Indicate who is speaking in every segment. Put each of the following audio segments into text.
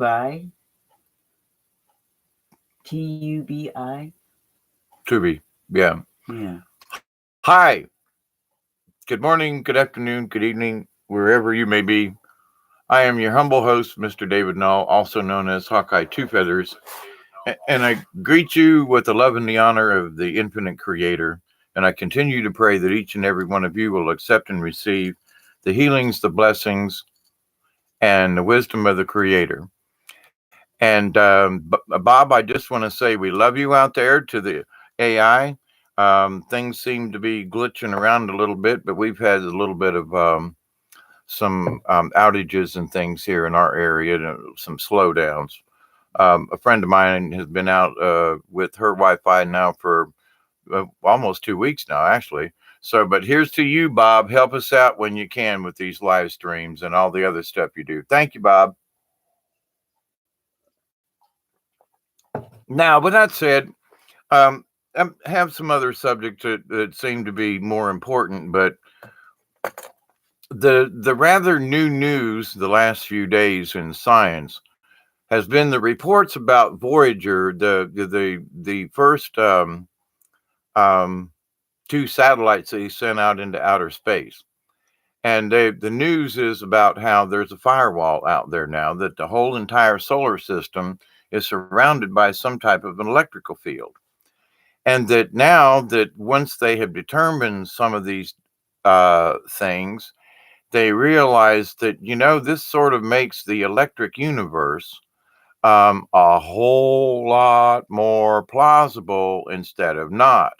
Speaker 1: Tubi. Tubi.
Speaker 2: Tubi. Yeah.
Speaker 1: Yeah.
Speaker 2: Hi. Good morning, good afternoon, good evening, wherever you may be. I am your humble host, Mr. David Null, also known as Hawkeye Two Feathers, and I greet you with the love and the honor of the infinite creator. And I continue to pray that each and every one of you will accept and receive the healings, the blessings, and the wisdom of the creator. And Bob, I just want to say we love you out there to the AI. Things seem to be glitching around a little bit, but we've had a little bit of some outages and things here in our area, some slowdowns. A friend of mine has been out with her Wi-Fi now for almost 2 weeks now, actually. So, but here's to you, Bob. Help us out when you can with these live streams and all the other stuff you do. Thank you, Bob. Now, with that said, I have some other subjects that seem to be more important, but the rather new news the last few days in science has been the reports about Voyager, the first um, two satellites that he sent out into outer space. And the news is about how there's a firewall out there now, that the whole entire solar system is surrounded by some type of an electrical field. And that now that once they have determined some of these things, they realize that, this sort of makes the electric universe a whole lot more plausible instead of not.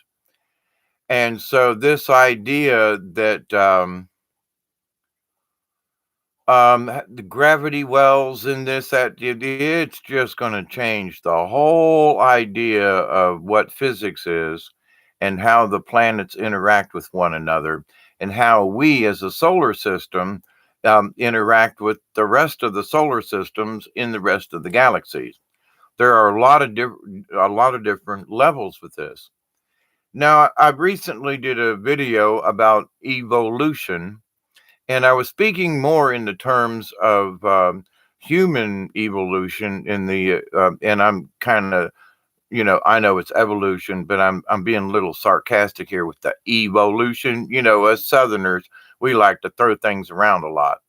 Speaker 2: And so this idea that the gravity wells in this, that it's just going to change the whole idea of what physics is and how the planets interact with one another and how we as a solar system interact with the rest of the solar systems in the rest of the galaxies. There are a lot of different levels with this. Now, I recently did a video about evolution, and I was speaking more in the terms of human evolution and I'm kind of, I know it's evolution, but I'm being a little sarcastic here with the evolution. Us Southerners, we like to throw things around a lot.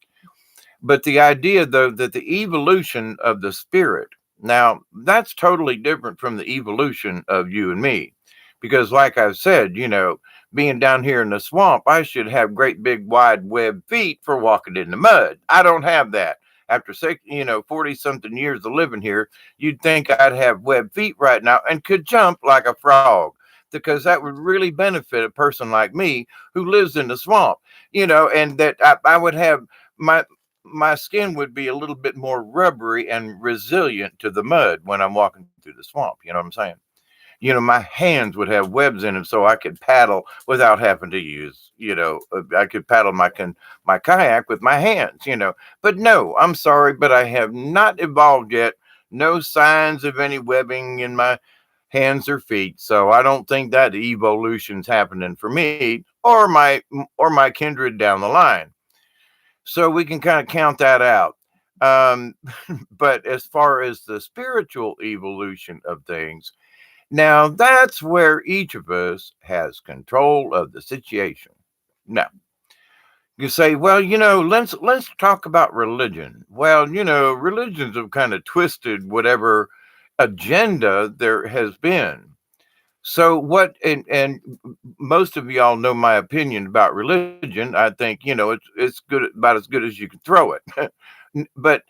Speaker 2: But the idea, though, that the evolution of the spirit, now that's totally different from the evolution of you and me. Because, like I've said, being down here in the swamp, I should have great big wide web feet for walking in the mud. I don't have that. After 40 something years of living here, you'd think I'd have web feet right now and could jump like a frog, because that would really benefit a person like me who lives in the swamp, and that I would have my skin would be a little bit more rubbery and resilient to the mud when I'm walking through the swamp. You know what I'm saying? My hands would have webs in them so I could paddle without having to use, I could paddle my kayak with my hands, But no, I'm sorry, but I have not evolved yet. No signs of any webbing in my hands or feet. So I don't think that evolution's happening for me or my kindred down the line. So we can kind of count that out. Um, but as far as the spiritual evolution of things, now, that's where each of us has control of the situation. Now, you say, well, let's talk about religion. Well, religions have kind of twisted whatever agenda there has been. So what, and most of y'all know my opinion about religion. I think, it's good, about as good as you can throw it. But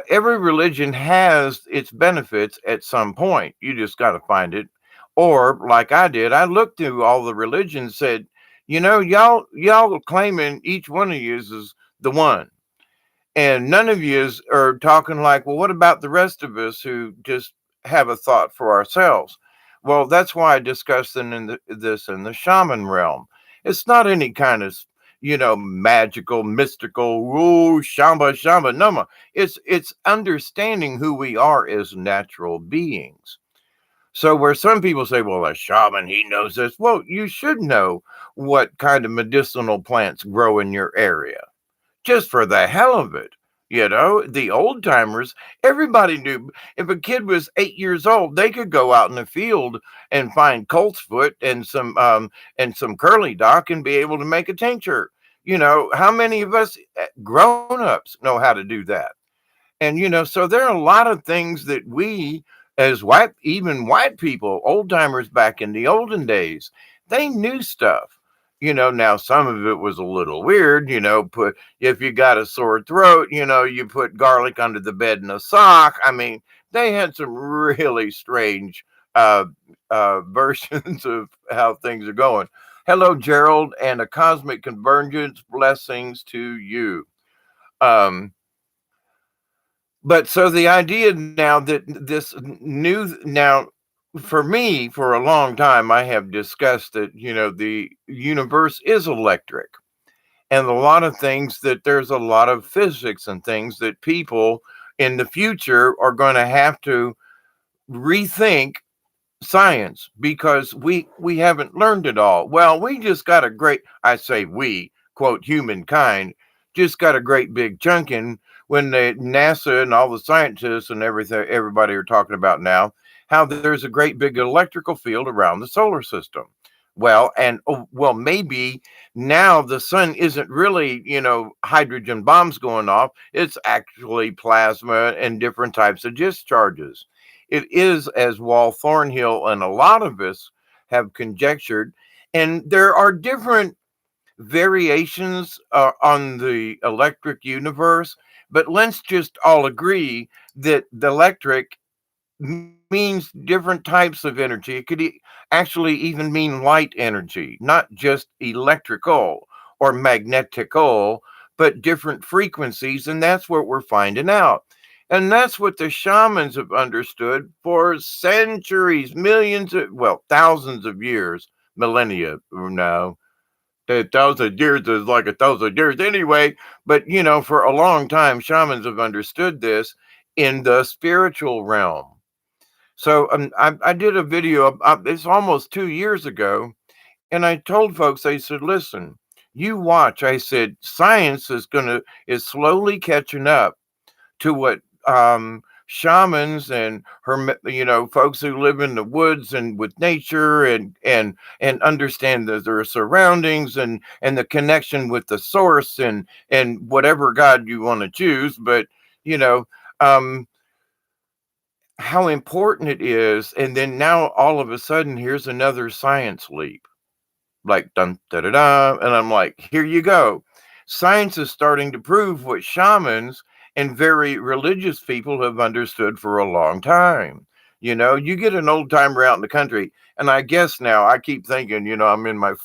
Speaker 2: every religion has its benefits at some point. You just got to find it. Or like I did, I looked through all the religions, said, y'all claiming each one of you is the one. And none of you are talking like, well, what about the rest of us who just have a thought for ourselves? Well, that's why I discussed this in the shaman realm. It's not any kind of, magical, mystical, shamba, no. It's understanding who we are as natural beings. So where some people say, well, a shaman, he knows this. Well, you should know what kind of medicinal plants grow in your area, just for the hell of it. The old timers, everybody knew if a kid was 8 years old, they could go out in the field and find colt's foot and some curly dock and be able to make a tincture. How many of us grown-ups know how to do that? And so there are a lot of things that we as even white people, old timers back in the olden days, they knew stuff. Now some of it was a little weird, put if you got a sore throat, you put garlic under the bed in a sock. I mean, they had some really strange uh versions of how things are going. Hello, Gerald, and a cosmic convergence blessings to you. Um but so the idea now that this new now for me for a long time I have discussed that the universe is electric, and a lot of things that there's a lot of physics and things that people in the future are going to have to rethink science because we haven't learned it all. Well, we just got a great, I say we, quote, humankind, just got a great big chunking when the NASA and all the scientists and everything, everybody are talking about now, how there's a great big electrical field around the solar system. Well, maybe now the sun isn't really, hydrogen bombs going off. It's actually plasma and different types of discharges. It is, as Wall Thornhill and a lot of us have conjectured, and there are different variations on the electric universe, but let's just all agree that the electric means different types of energy. It could actually even mean light energy, not just electrical or magnetical, but different frequencies. And that's what we're finding out. And that's what the shamans have understood for centuries, thousands of years, millennia. No, a thousand years is like a thousand years anyway. But, for a long time, shamans have understood this in the spiritual realm. So I did a video, it's almost 2 years ago, and I told folks, I said, listen, you watch. I said, science is slowly catching up to what shamans and folks who live in the woods and with nature and understand their surroundings and the connection with the source and whatever God you want to choose. But you know, um, how important it is. And then now all of a sudden, here's another science leap, like dun da da da. And I'm like, here you go. Science is starting to prove what shamans and very religious people have understood for a long time. You get an old timer out in the country, and I guess now I keep thinking, I'm in my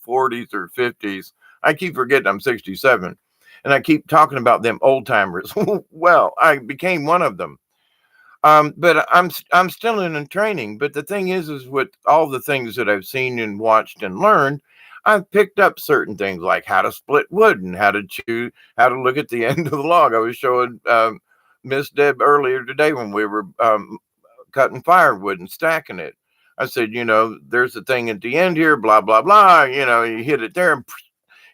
Speaker 2: 40s or 50s. I keep forgetting I'm 67. And I keep talking about them old timers. Well, I became one of them. But I'm still in training. But the thing is with all the things that I've seen and watched and learned, I've picked up certain things like how to split wood and how to look at the end of the log. I was showing Miss Deb earlier today when we were cutting firewood and stacking it. I said, there's a thing at the end here, blah blah blah. You hit it there and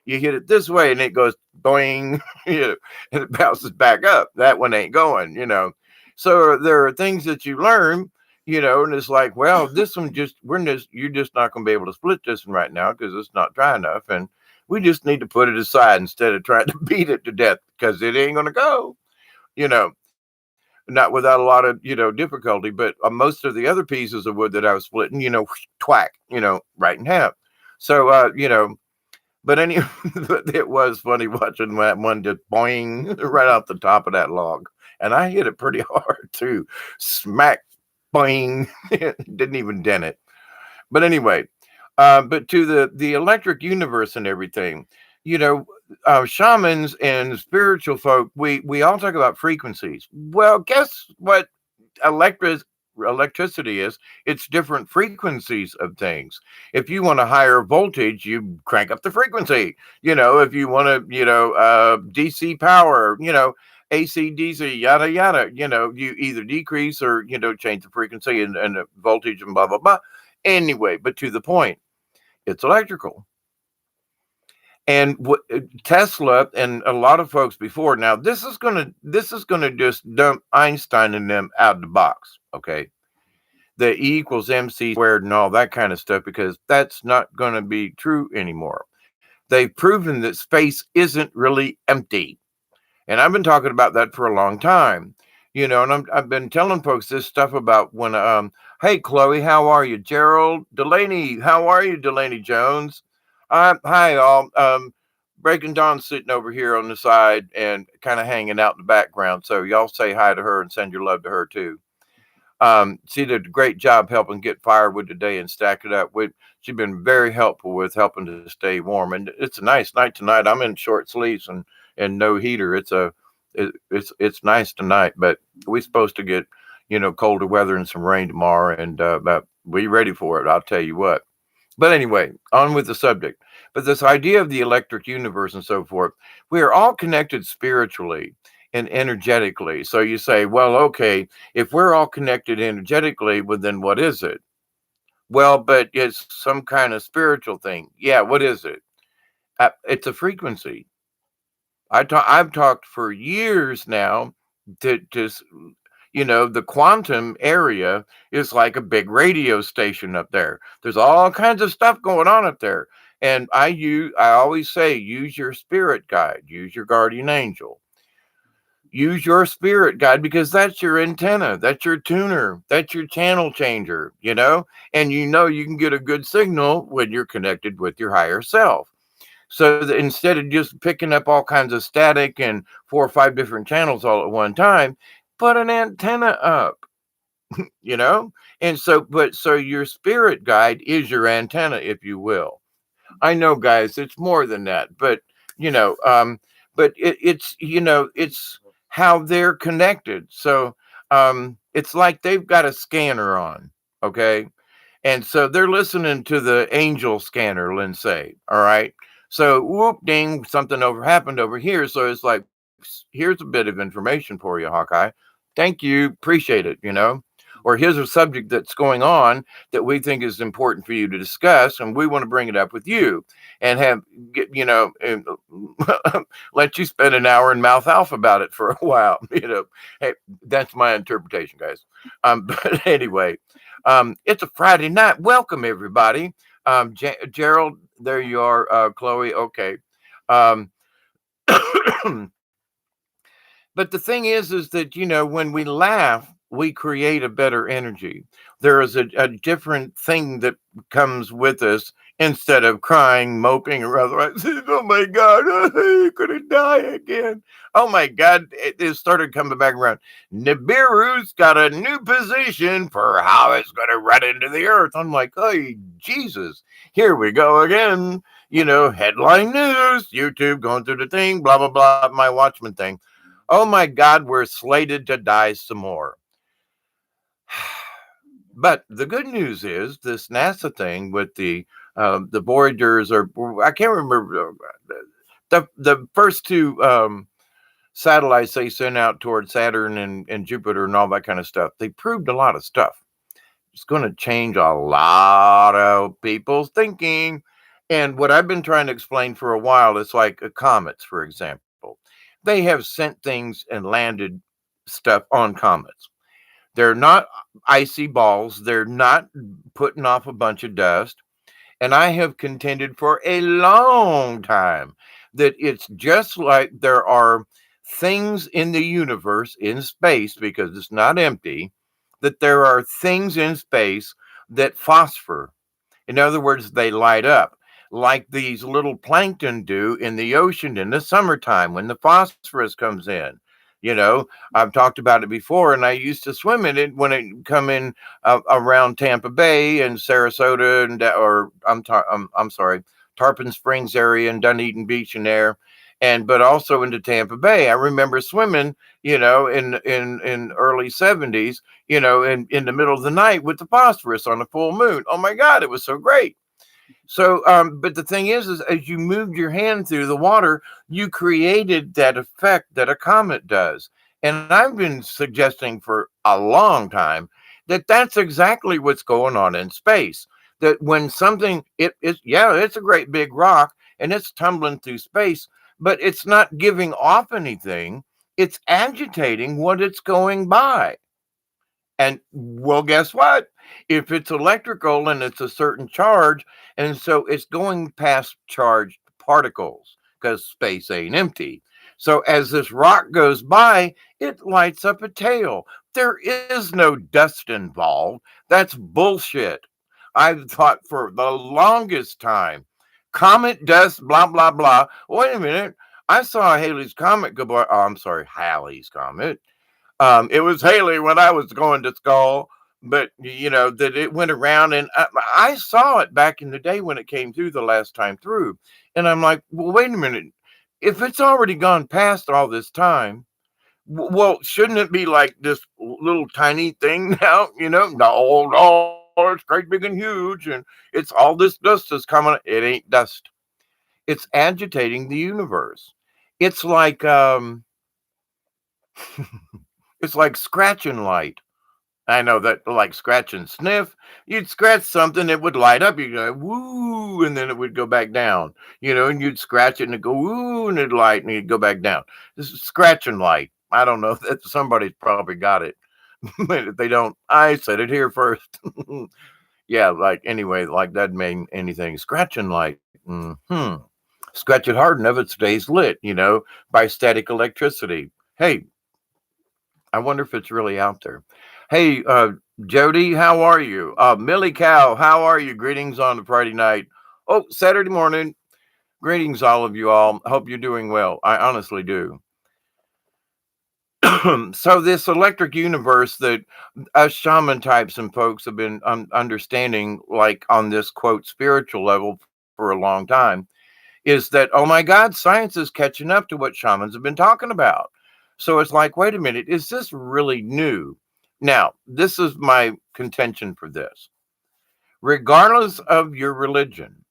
Speaker 2: you hit it this way and it goes boing, and it bounces back up. That one ain't going. So there are things that you learn, and it's like, well, this one you're just not going to be able to split this one right now because it's not dry enough. And we just need to put it aside instead of trying to beat it to death because it ain't going to go, you know, not without a lot of, difficulty. But most of the other pieces of wood that I was splitting, twack, right in half. So, but anyway, it was funny watching that one just boing right off the top of that log. And I hit it pretty hard too. Smack, boing. Didn't even dent it. But anyway, but to the electric universe and everything, you know, shamans and spiritual folk, we all talk about frequencies. Well, guess what electric electricity is? It's different frequencies of things. If you want a higher voltage, you crank up the frequency. If you want to, DC power, AC, DC, yada yada. You either decrease or change the frequency and the voltage and blah blah blah. Anyway, but to the point, it's electrical. And what Tesla and a lot of folks before now, this is gonna just dump Einstein and them out of the box, okay? The E equals MC squared and all that kind of stuff, because that's not gonna be true anymore. They've proven that space isn't really empty. And I've been talking about that for a long time. And I've been telling folks this stuff about when, hey, Chloe, how are you? Gerald, Delaney, how are you, Delaney Jones? Hi, all. Breaking Dawn sitting over here on the side and kind of hanging out in the background. So y'all say hi to her and send your love to her too. She did a great job helping get firewood today and stack it up. She's been very helpful with helping to stay warm. And it's a nice night tonight. I'm in short sleeves and no heater. It's nice tonight, but we're supposed to get colder weather and some rain tomorrow, and but we ready for it. I'll tell you what. But anyway, on with the subject. But this idea of the electric universe and so forth, we are all connected spiritually and energetically. So you say, well, okay, if we're all connected energetically, well, then what is it? Well, but it's some kind of spiritual thing. Yeah, what is it? It's a frequency. I've talked for years now to just the quantum area is like a big radio station up there. There's all kinds of stuff going on up there. And I always say, use your spirit guide, use your guardian angel, use your spirit guide, because that's your antenna, that's your tuner, that's your channel changer, and you can get a good signal when you're connected with your higher self. So that instead of just picking up all kinds of static and 4 or 5 different channels all at one time, put an antenna up, you know? And so your spirit guide is your antenna, if you will. I know, guys, it's more than that, but you know, um, but it's how they're connected. So it's like they've got a scanner on, okay? And so they're listening to the angel scanner, let's say. All right. So whoop ding, something happened over here. So it's like, here's a bit of information for you, Hawkeye. Thank you. Appreciate it. Or here's a subject that's going on that we think is important for you to discuss, and we want to bring it up with you and and let you spend an hour in mouth alpha about it for a while. Hey, that's my interpretation, guys. But anyway, it's a Friday night. Welcome, everybody. Gerald, there you are. Chloe, okay. Um, but the thing is that, when we laugh, we create a better energy. There is a different thing that comes with us instead of crying, moping, or otherwise. Oh my God, you're going to die again. Oh my God, it started coming back around. Nibiru's got a new position for how it's going to run into the earth. I'm like, oh, Jesus, here we go again. Headline news, YouTube going through the thing, blah, blah, blah, my Watchman thing. Oh my God, we're slated to die some more. But the good news is this NASA thing with the Voyagers, or I can't remember the first two satellites they sent out toward Saturn and Jupiter and all that kind of stuff. They proved a lot of stuff. It's going to change a lot of people's thinking. And what I've been trying to explain for a while is like comets, for example. They have sent things and landed stuff on comets. They're not icy balls. They're not putting off a bunch of dust. And I have contended for a long time that it's just like there are things in the universe, in space, because it's not empty, that there are things in space that phosphor. In other words, they light up like these little plankton do in the ocean in the summertime when the phosphorus comes in. I've talked about it before, and I used to swim in it when it come in around Tampa Bay and Sarasota, or I'm sorry, Tarpon Springs area and Dunedin Beach and there, but also into Tampa Bay. I remember swimming, in early 70s, in the middle of the night with the phosphorus on the full moon. Oh my God, it was so great. So, but the thing is as you moved your hand through the water, you created that effect that a comet does. And I've been suggesting for a long time that that's exactly what's going on in space. That when something, it's a great big rock, and it's tumbling through space, but it's not giving off anything. It's agitating what it's going by. And well, guess what? If it's electrical and it's a certain charge, and so it's going past charged particles because space ain't empty. So as this rock goes by, it lights up a tail. There is no dust involved. That's bullshit. I've thought for the longest time, comet dust, blah, blah, blah. Wait a minute. I saw Halley's Comet go by. Oh, I'm sorry, Halley's Comet. It was Haley when I was going to school, but that it went around, and I saw it back in the day when it came through the last time through, and I'm like, well, wait a minute, if it's already gone past all this time, well, shouldn't it be like this little tiny thing now? No, no, it's great big and huge, and it's all this dust is coming. It ain't dust. It's agitating the universe. It's like it's like scratching light. I know that, like scratch and sniff. You'd scratch something, it would light up. You go woo, and then it would go back down. And you'd scratch it and it'd go woo, and it'd light, and it'd go back down. This is scratch and light. I don't know that somebody's probably got it, but if they don't, I said it here first. Yeah, like anyway, like that mean anything. Scratch and light. Scratch it hard enough, it stays lit. By static electricity. Hey, I wonder if it's really out there. Hey, Jody, how are you? Millie Cow, how are you? Greetings on the Friday night. Oh, Saturday morning. Greetings, all of you all. Hope you're doing well. I honestly do. So this electric universe that us shaman types and folks have been understanding, like on this quote spiritual level for a long time, is that, oh my God, science is catching up to what shamans have been talking about. So it's like, wait a minute, is this really new? Now, this is my contention for this. Regardless of your religion,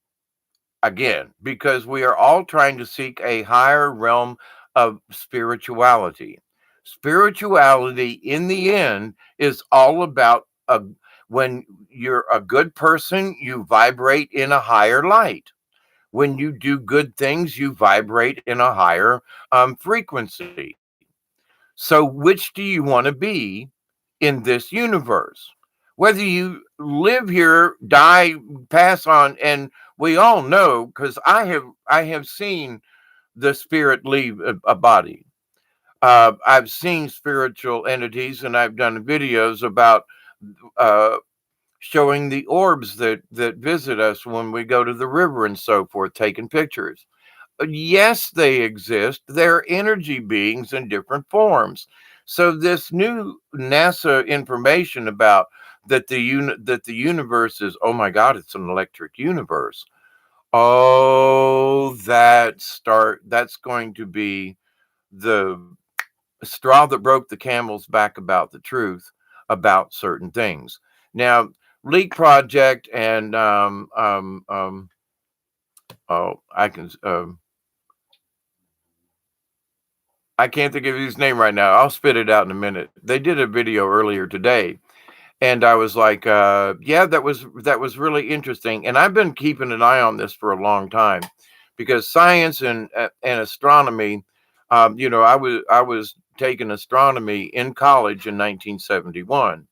Speaker 2: again, because we are all trying to seek a higher realm of spirituality. Spirituality, in the end, is all about when you're a good person, you vibrate in a higher light. When you do good things, you vibrate in a higher frequency. So, which do you want to be in this universe? Whether you live here, die, pass on, and we all know because I have seen the spirit leave a body. I've seen spiritual entities, and I've done videos about uh, showing the orbs that visit us when we go to the river and so forth, taking pictures. Yes, they exist. They're energy beings in different forms. So this new NASA information about that the universe is, oh my God, it's an electric universe. Oh, that's going to be the straw that broke the camel's back about the truth about certain things. Now, Leak Project and oh, I can't think of his name right now. I'll spit it out in a minute. They did a video earlier today, and I was like, yeah, that was really interesting. And I've been keeping an eye on this for a long time because science and astronomy. I was taking astronomy in college in 1971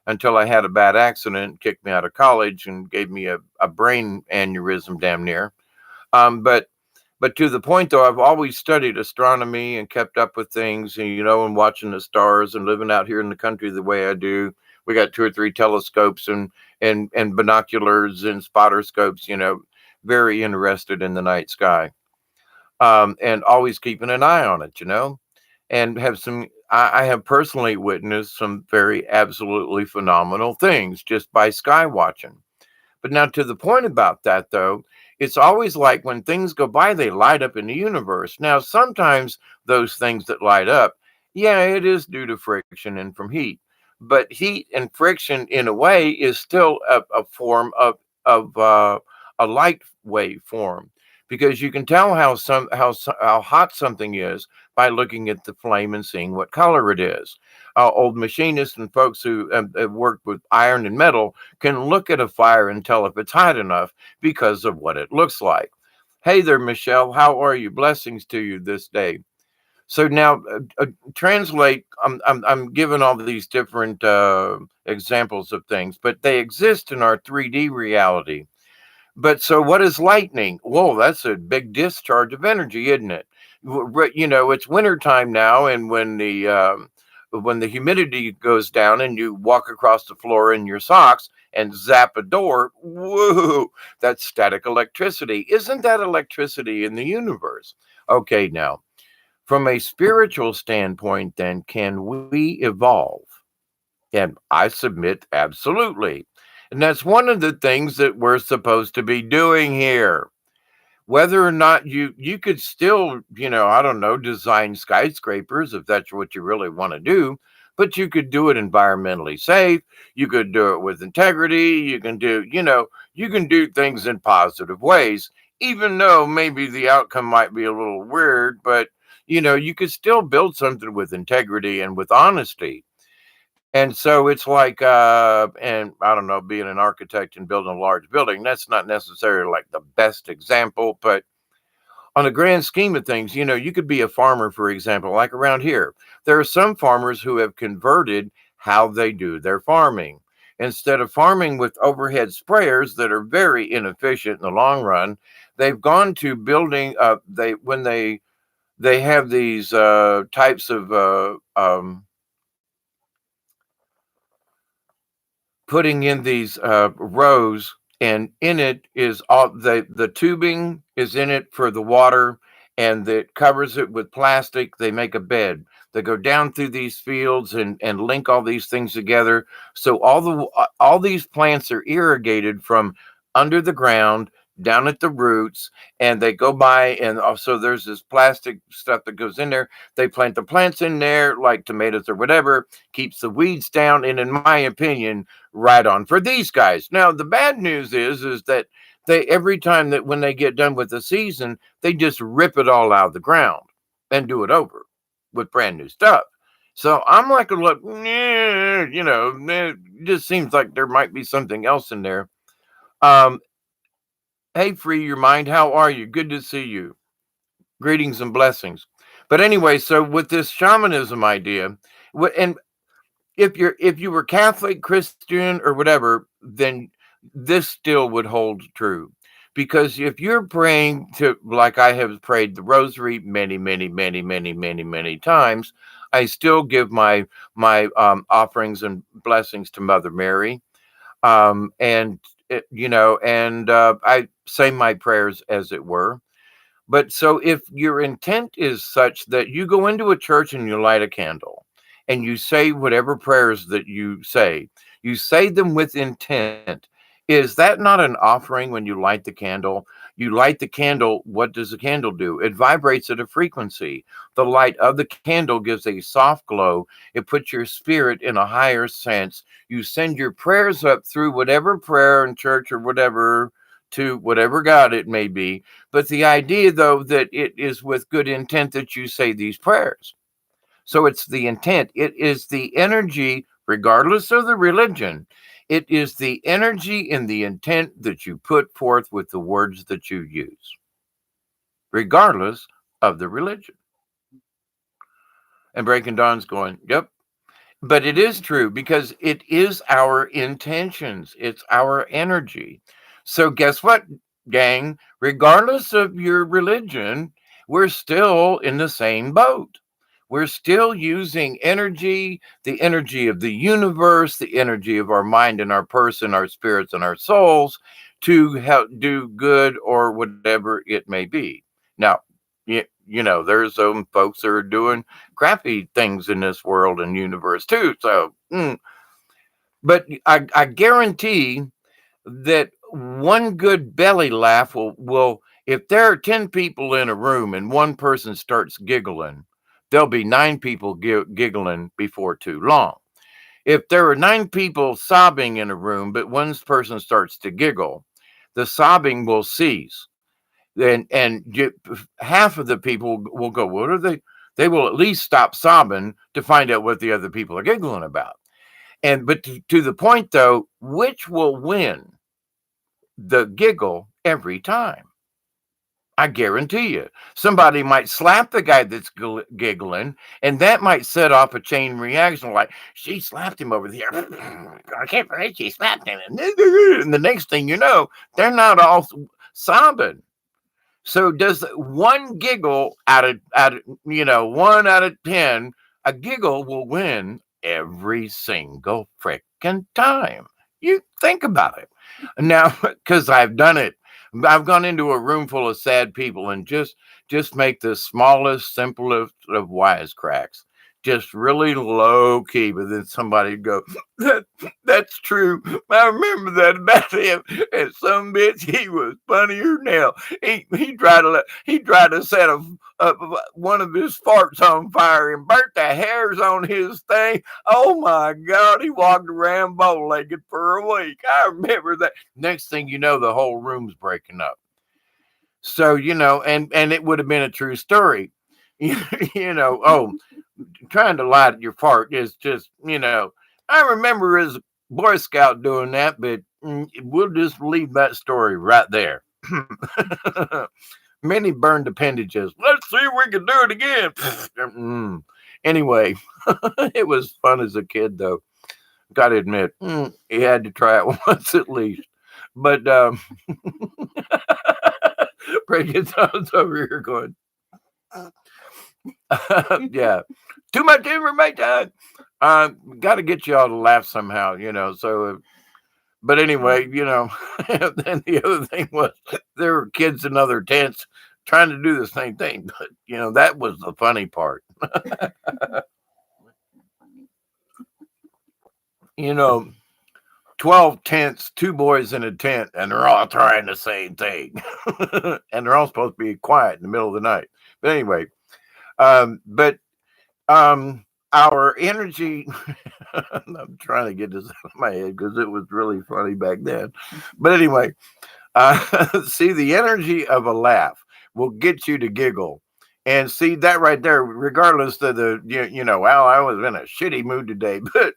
Speaker 2: until I had a bad accident, kicked me out of college, and gave me a brain aneurysm, damn near. But to the point though, I've always studied astronomy and kept up with things, and watching the stars and living out here in the country the way I do. We got two or three telescopes and binoculars and spotter scopes, very interested in the night sky. And always keeping an eye on it, and I have personally witnessed some very absolutely phenomenal things just by sky watching. But now to the point about that though, it's always like when things go by, they light up in the universe. Now, sometimes those things that light up, yeah, it is due to friction and from heat. But heat and friction, in a way, is still a form of a light wave form, because you can tell how hot something is by looking at the flame and seeing what color it is. Old machinists and folks who have worked with iron and metal can look at a fire and tell if it's hot enough because of what it looks like. Hey there, Michelle. How are you? Blessings to you this day. So now, translate. I'm giving all these different examples of things, but they exist in our 3D reality. But so, what is lightning? Whoa, that's a big discharge of energy, isn't it? It's wintertime now, and when the humidity goes down and you walk across the floor in your socks and zap a door, whoa, that's static electricity. Isn't that electricity in the universe? Okay, now from a spiritual standpoint, then, can we evolve? And I submit absolutely. And that's one of the things that we're supposed to be doing here. Whether or not you could still, I don't know, design skyscrapers if that's what you really want to do, but you could do it environmentally safe. You could do it with integrity. You can do things in positive ways, even though maybe the outcome might be a little weird, but you could still build something with integrity and with honesty. And so it's like, and I don't know, being an architect and building a large building, that's not necessarily like the best example, but on the grand scheme of things, you could be a farmer, for example, like around here. There are some farmers who have converted how they do their farming. Instead of farming with overhead sprayers that are very inefficient in the long run, they've gone to building. They have these types of putting in these rows, and in it is all the tubing is in it for the water, and that covers it with plastic. They make a bed. They go down through these fields and link all these things together. So all these plants are irrigated from under the ground down at the roots, and they go by, and also there's this plastic stuff that goes in there. They plant the plants in there like tomatoes or whatever, keeps the weeds down, and in my opinion, right on for these guys. Now, the bad news is that they every time that when they get done with the season, they just rip it all out of the ground and do it over with brand new stuff. So I'm like, look, it just seems like there might be something else in there. Um, hey, free your mind, how are you? Good to see you. Greetings and blessings. But anyway, so with this shamanism idea, and if you were Catholic, Christian, or whatever, then this still would hold true. Because if you're praying to, like I have prayed the rosary many, many, many, many, many, many times, I still give my offerings and blessings to Mother Mary, and I say my prayers as it were. But so if your intent is such that you go into a church and you light a candle and you say whatever prayers that you say them with intent. Is that not an offering when you light the candle? You light the candle. What does the candle do? It vibrates at a frequency. The light of the candle gives a soft glow. It puts your spirit in a higher sense. You send your prayers up through whatever prayer in church or whatever to whatever God it may be, but the idea, though, that it is with good intent that you say these prayers. So it's the intent. It is the energy, regardless of the religion. It is the energy and the intent that you put forth with the words that you use, regardless of the religion. And Breaking Dawn's going, yep. But it is true because it is our intentions, it's our energy. So, guess what, gang? Regardless of your religion, we're still in the same boat. We're still using energy, the energy of the universe, the energy of our mind and our person, our spirits and our souls to help do good or whatever it may be. Now, there's some folks that are doing crappy things in this world and universe too. So, but I guarantee that one good belly laugh will if there are 10 people in a room and one person starts giggling, there'll be nine people giggling before too long. If there are nine people sobbing in a room, but one person starts to giggle, the sobbing will cease. And half of the people will go, what are they? They will at least stop sobbing to find out what the other people are giggling about. But to the point though, which will win? The giggle every time. I guarantee you. Somebody might slap the guy that's giggling, and that might set off a chain reaction like, she slapped him over there. I can't believe she slapped him. And the next thing you know, they're not all sobbing. So does one giggle out of 1 out of 10, a giggle will win every single freaking time. You think about it. Now, because I've done it. I've gone into a room full of sad people and just make the smallest, simplest of wisecracks. Just really low key, but then somebody would go, that's true. I remember that about him. And some bitch, he was funnier than hell. He tried to set one of his farts on fire and burnt the hairs on his thing. Oh my God, he walked around bow legged for a week. I remember that. Next thing you know, the whole room's breaking up. So, and it would have been a true story. Oh, trying to light your fart is just, I remember as a Boy Scout doing that, but we'll just leave that story right there. Many burned appendages. Let's see if we can do it again. Anyway, it was fun as a kid, though. Got to admit, he had to try it once at least. But Breaking Sounds over here going, yeah, too much information. Got to get y'all to laugh somehow, So, but anyway, then the other thing was there were kids in other tents trying to do the same thing, but that was the funny part. you know, 12 tents, two boys in a tent, and they're all trying the same thing, and they're all supposed to be quiet in the middle of the night. But anyway, but our energy. I'm trying to get this out of my head because it was really funny back then. But anyway, see, the energy of a laugh will get you to giggle. And see that right there, regardless of well, I was in a shitty mood today, but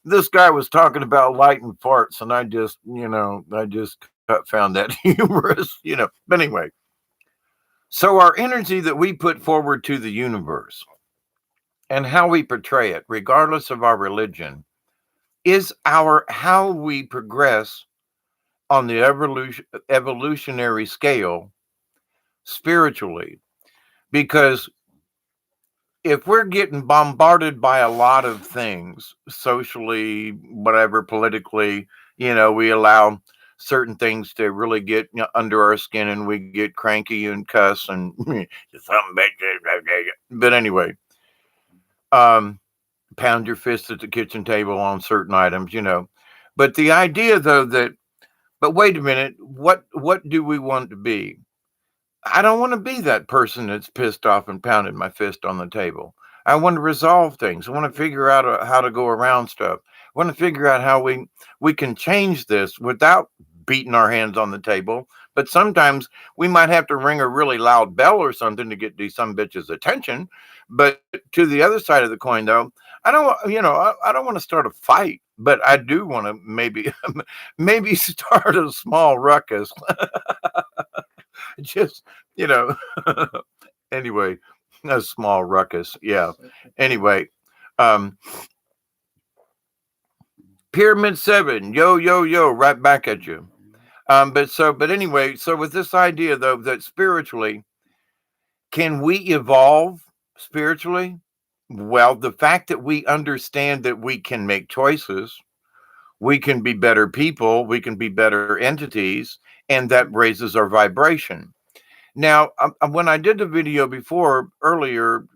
Speaker 2: this guy was talking about lighting farts, and I just found that humorous, But anyway, so our energy that we put forward to the universe and how we portray it, regardless of our religion, is our how we progress on the evolutionary scale spiritually. Because if we're getting bombarded by a lot of things, socially, whatever, politically, we allow certain things to really get under our skin, and we get cranky and cuss and something. But anyway, pound your fist at the kitchen table on certain items, But the idea, though, but wait a minute, what do we want to be? I don't want to be that person that's pissed off and pounded my fist on the table. I want to resolve things. I want to figure out how to go around stuff. I want to figure out how we can change this without beating our hands on the table. But sometimes we might have to ring a really loud bell or something to get these some bitches' attention. But to the other side of the coin, though, I don't want to start a fight, but I do want to maybe start a small ruckus. Just you know anyway, a small ruckus, yeah. Anyway, um Pyramid 7, yo yo yo, right back at you. But anyway, so with this idea, though, that spiritually, can we evolve spiritually? Well, the fact that we understand that we can make choices, we can be better people, we can be better entities, and that raises our vibration. Now, when I did the video before earlier,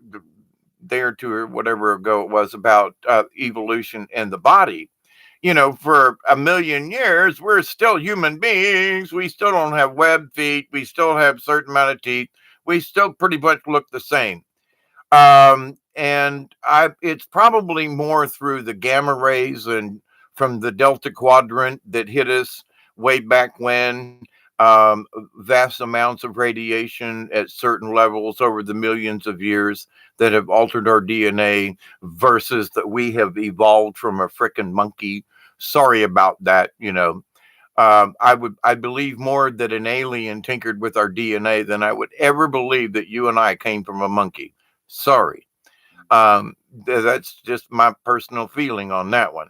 Speaker 2: day or two or whatever ago it was, about evolution and the body, for a million years, we're still human beings. We still don't have webbed feet. We still have certain amount of teeth. We still pretty much look the same. And it's probably more through the gamma rays and from the Delta Quadrant that hit us way back when. Vast amounts of radiation at certain levels over the millions of years that have altered our DNA, versus that we have evolved from a freaking monkey. Sorry about that. I believe more that an alien tinkered with our DNA than I would ever believe that you and I came from a monkey. Sorry. That's just my personal feeling on that one.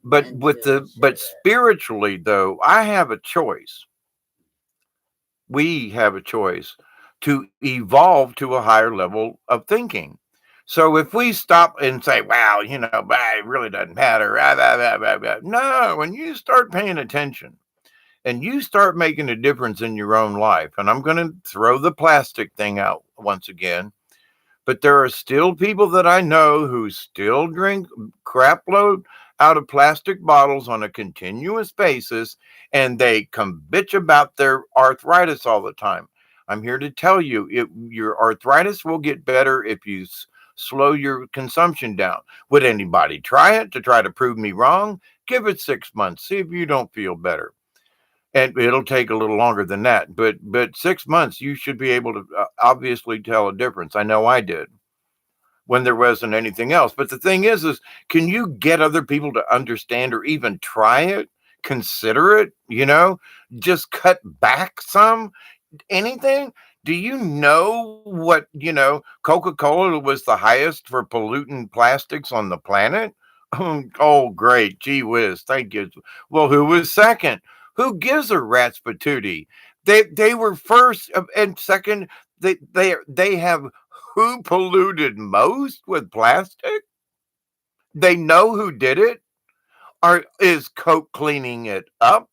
Speaker 1: Until you
Speaker 2: But
Speaker 1: share that.
Speaker 2: spiritually though, I have a choice. We have a choice to evolve to a higher level of thinking. So if we stop and say, "Well, it really doesn't matter," no, when you start paying attention and you start making a difference in your own life, and I'm going to throw the plastic thing out once again, but there are still people that I know who still drink crap load out of plastic bottles on a continuous basis, and they come bitch about their arthritis all the time. I'm here to tell you, your arthritis will get better if you slow your consumption down. Would anybody try it to try to prove me wrong? Give it 6 months. See if you don't feel better, and it'll take a little longer than that. But 6 months, you should be able to obviously tell a difference. I know I did when there wasn't anything else. But the thing is can you get other people to understand or even try it? Consider it, just cut back some anything. Do you know what, Coca-Cola was the highest for pollutant plastics on the planet? Oh, great. Gee whiz. Thank you. Well, who was second? Who gives a rat's patootie? They were first and second. They have who polluted most with plastic? They know who did it? Or is Coke cleaning it up?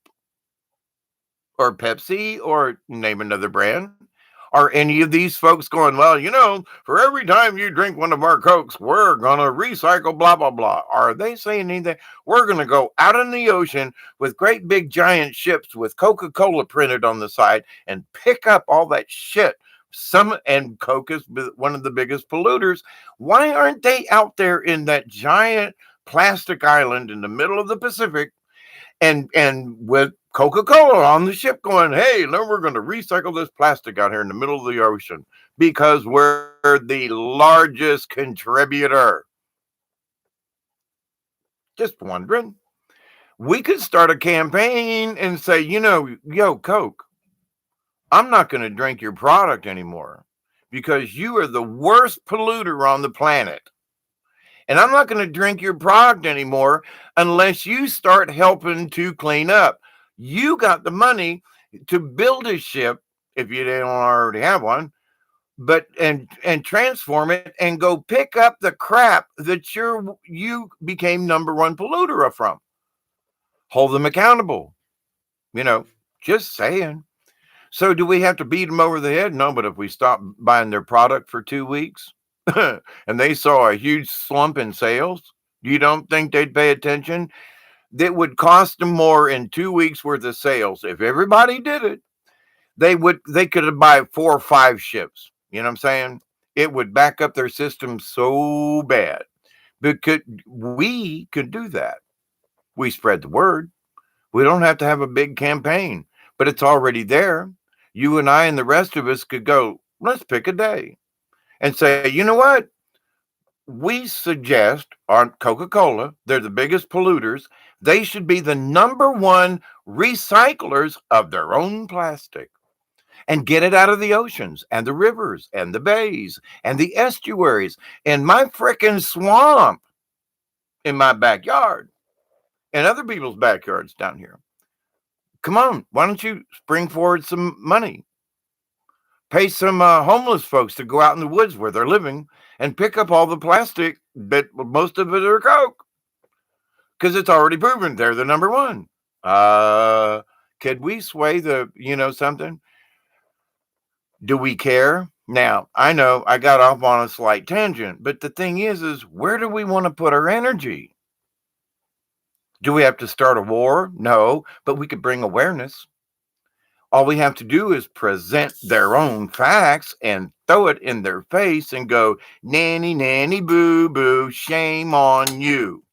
Speaker 2: Or Pepsi, or name another brand? Are any of these folks going, well, for every time you drink one of our Cokes, we're going to recycle blah, blah, blah? Are they saying anything? We're going to go out in the ocean with great big giant ships with Coca-Cola printed on the side and pick up all that shit. And Coke is one of the biggest polluters. Why aren't they out there in that giant plastic island in the middle of the Pacific and with Coca-Cola on the ship going, hey, now we're going to recycle this plastic out here in the middle of the ocean because we're the largest contributor? Just wondering. We could start a campaign and say, yo, Coke, I'm not going to drink your product anymore because you are the worst polluter on the planet. And I'm not going to drink your product anymore unless you start helping to clean up. You got the money to build a ship if you didn't already have one, but and transform it and go pick up the crap that you became number one polluter from. Hold them accountable. You know, just saying. So do we have to beat them over the head? No, but if we stop buying their product for 2 weeks and they saw a huge slump in sales, you don't think they'd pay attention? That would cost them more in 2 weeks worth of sales. If everybody did it, they could buy 4 or 5 ships. You know what I'm saying? It would back up their system so bad. Because we could do that. We spread the word. We don't have to have a big campaign, but it's already there. You and I and the rest of us could go, let's pick a day and say, you know what? We suggest on Coca-Cola, they're the biggest polluters. They should be the number one recyclers of their own plastic and get it out of the oceans and the rivers and the bays and the estuaries and my frickin' swamp in my backyard and other people's backyards down here. Come on, why don't you bring forward some money? Pay some homeless folks to go out in the woods where they're living and pick up all the plastic that most of it are Coke because it's already proven they're the number one. Could we sway something? Do we care? Now, I know I got off on a slight tangent, but the thing is where do we want to put our energy? Do we have to start a war? No, but we could bring awareness. All we have to do is present their own facts and throw it in their face and go, nanny, nanny, boo, boo, shame on you.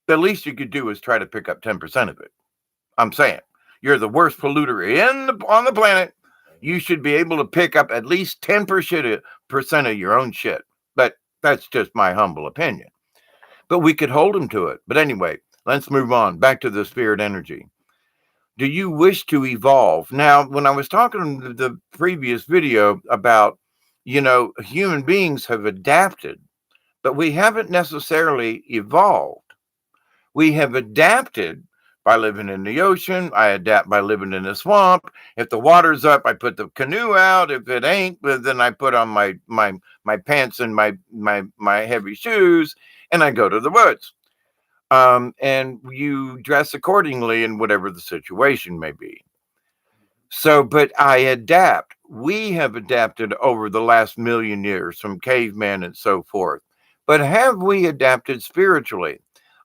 Speaker 2: The least you could do is try to pick up 10% of it. I'm saying you're the worst polluter on the planet. You should be able to pick up at least 10% of your own shit. But that's just my humble opinion. But we could hold them to it. But anyway, let's move on back to the spirit energy. Do you wish to evolve? Now, when I was talking in the previous video about, human beings have adapted, but we haven't necessarily evolved. We have adapted by living in the ocean. I adapt by living in the swamp. If the water's up, I put the canoe out. If it ain't, well, then I put on my pants and my heavy shoes, and I go to the woods. And you dress accordingly in whatever the situation may be. So, but I adapt. We have adapted over the last million years from caveman and so forth. But have we adapted spiritually?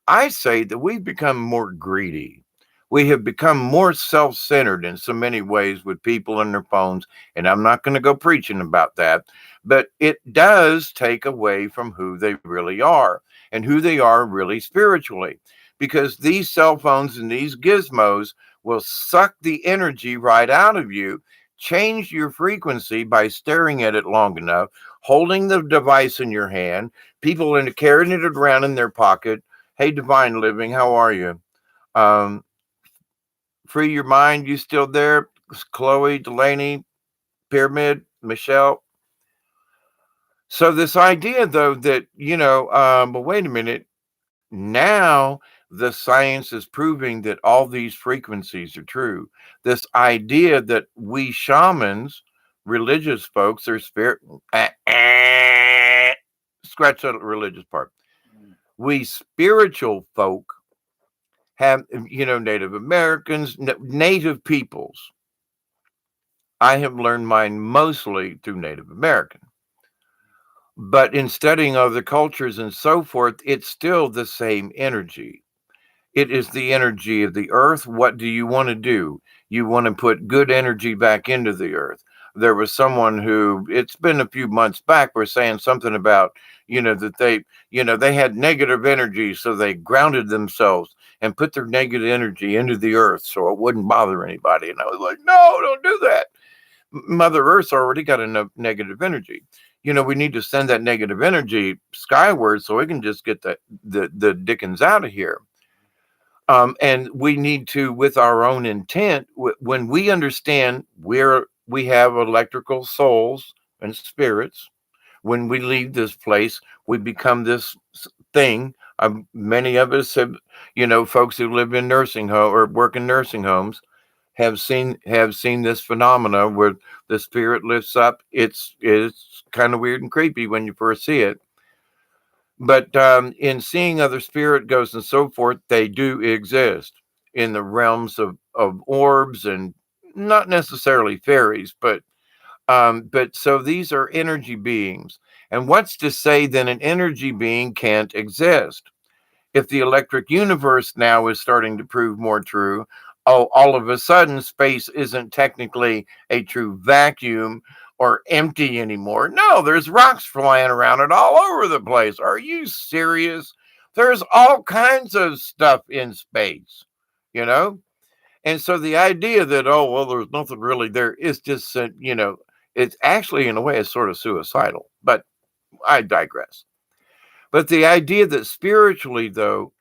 Speaker 2: I say that we've become more greedy. We have become more self centered in so many ways with people and their phones. And I'm not going to go preaching about that, but it does take away from who they really are and who they are really spiritually. Because these cell phones and these gizmos will suck the energy right out of you. Change your frequency by staring at it long enough, holding the device in your hand, people in carrying it around in their pocket. Hey, Divine Living, how are you? Um, Free Your Mind, you still there? Chloe, Delaney, Pyramid, Michelle. So this idea, though, that, but wait a minute. Now the science is proving that all these frequencies are true. This idea that we shamans, religious folks, are spirit, scratch that religious part. We spiritual folk have, Native Americans, Native peoples. I have learned mine mostly through Native American. But in studying other cultures and so forth, it's still the same energy. It is the energy of the earth. What do you want to do? You want to put good energy back into the earth. There was someone who, it's been a few months back, was saying something about, that they had negative energy. So they grounded themselves and put their negative energy into the earth so it wouldn't bother anybody. And I was like, no, don't do that. Mother Earth's already got enough negative energy. We need to send that negative energy skyward so we can just get the Dickens out of here. And we need to, with our own intent, when we understand we have electrical souls and spirits, when we leave this place, we become this thing. Many of us have, folks who live in nursing home or work in nursing homes have seen this phenomena where the spirit lifts up. It's kind of weird and creepy when you first see it. But in seeing other spirit ghosts and so forth, they do exist in the realms of orbs and not necessarily fairies, but so these are energy beings. And what's to say that an energy being can't exist? If the electric universe now is starting to prove more true, oh, all of a sudden space isn't technically a true vacuum or empty anymore. No, there's rocks flying around it all over the place. Are you serious? There's all kinds of stuff in space, you know? And so the idea that, oh, well, there's nothing really there is just, it's actually, in a way, it's sort of suicidal. But I digress. But the idea that spiritually, though,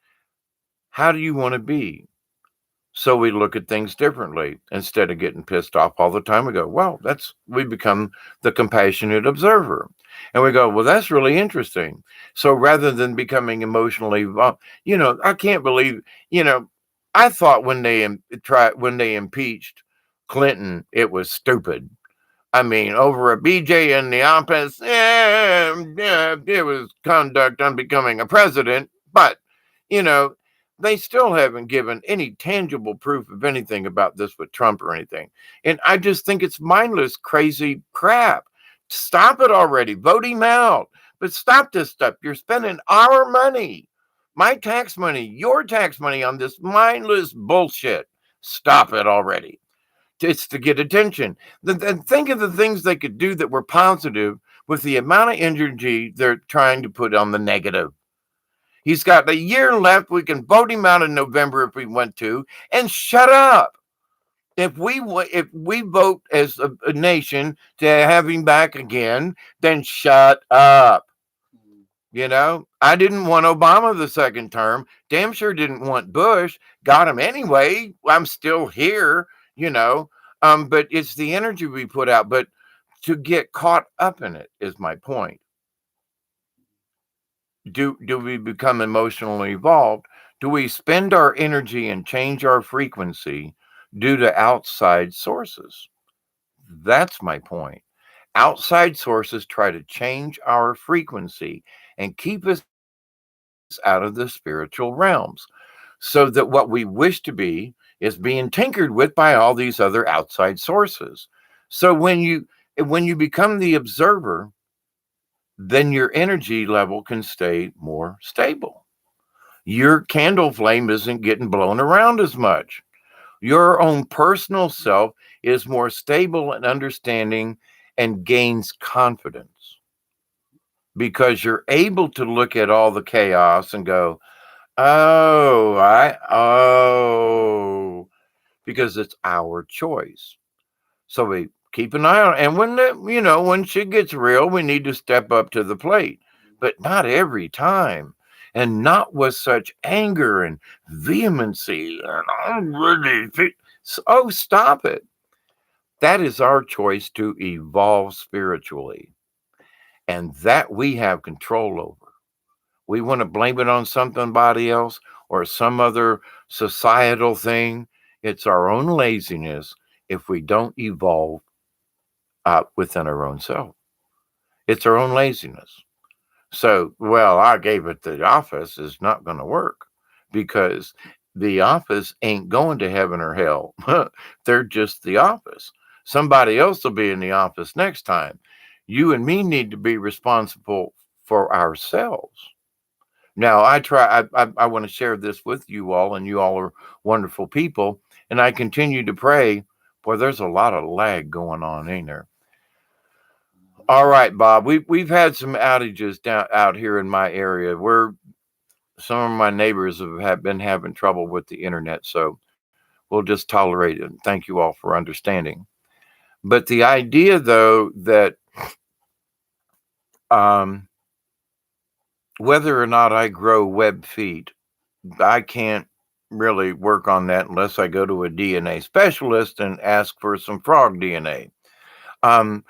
Speaker 2: how do you want to be? So we look at things differently. Instead of getting pissed off all the time, we go, well, we become the compassionate observer. And we go, well, that's really interesting. So rather than becoming emotionally, I can't believe, I thought when they impeached Clinton, it was stupid. I mean, over a BJ in the office, yeah, it was conduct unbecoming a president. But, you know, they still haven't given any tangible proof of anything about this with Trump or anything. And I just think it's mindless, crazy crap. Stop it already. Vote him out. But stop this stuff. You're spending our money, my tax money, your tax money on this mindless bullshit. Stop it already. It's to get attention. Then think of the things they could do that were positive with the amount of energy they're trying to put on the negative. He's got a year left. We can vote him out in November if we want to, and shut up. If we vote as a nation to have him back again, then shut up. I didn't want Obama the second term. Damn sure didn't want Bush. Got him anyway. I'm still here, you know. But it's the energy we put out. But to get caught up in it is my point. Do we become emotionally evolved? Do we spend our energy and change our frequency due to outside sources? That's my point. Outside sources try to change our frequency and keep us out of the spiritual realms so that what we wish to be is being tinkered with by all these other outside sources. So when you become the observer, then your energy level can stay more stable. Your candle flame isn't getting blown around as much. Your own personal self is more stable and understanding and gains confidence because you're able to look at all the chaos and go, because it's our choice. So we keep an eye on, and when shit gets real, we need to step up to the plate, but not every time, and not with such anger and vehemency. And stop it. That is our choice to evolve spiritually, and that we have control over. We want to blame it on somebody else or some other societal thing. It's our own laziness if we don't evolve within our own self. It's our own laziness. So, well, I gave it the office is not going to work because the office ain't going to heaven or hell. They're just the office. Somebody else will be in the office next time. You and me need to be responsible for ourselves. Now, I want to share this with you all, and you all are wonderful people. And I continue to pray. Boy, there's a lot of lag going on, ain't there? All right, Bob. We've had some outages down out here in my area where some of my neighbors have been having trouble with the internet. So we'll just tolerate it. Thank you all for understanding. But the idea, though, that um, whether or not I grow web feet, I can't really work on that unless I go to a DNA specialist and ask for some frog DNA. Um,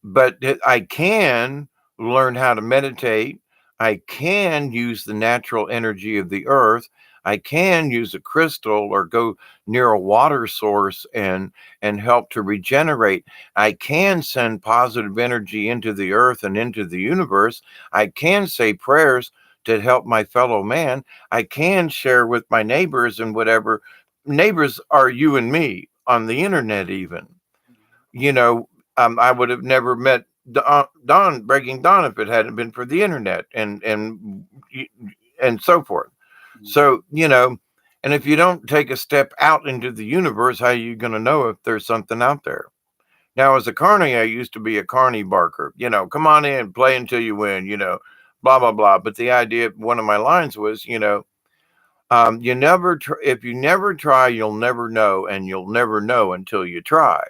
Speaker 2: but I can learn how to meditate. I can use the natural energy of the earth. I can use a crystal or go near a water source and help to regenerate. I can send positive energy into the earth and into the universe. I can say prayers to help my fellow man. I can share with my neighbors and whatever. Neighbors are you and me on the internet even. you know, I would have never met Don Breaking Dawn if it hadn't been for the internet and so forth. So and if you don't take a step out into the universe, how are you going to know if there's something out there? Now, as a carny, I used to be a carny barker. Come on in, play until you win. Blah blah blah. But the idea, one of my lines was, you never, if you never try, you'll never know, and you'll never know until you try.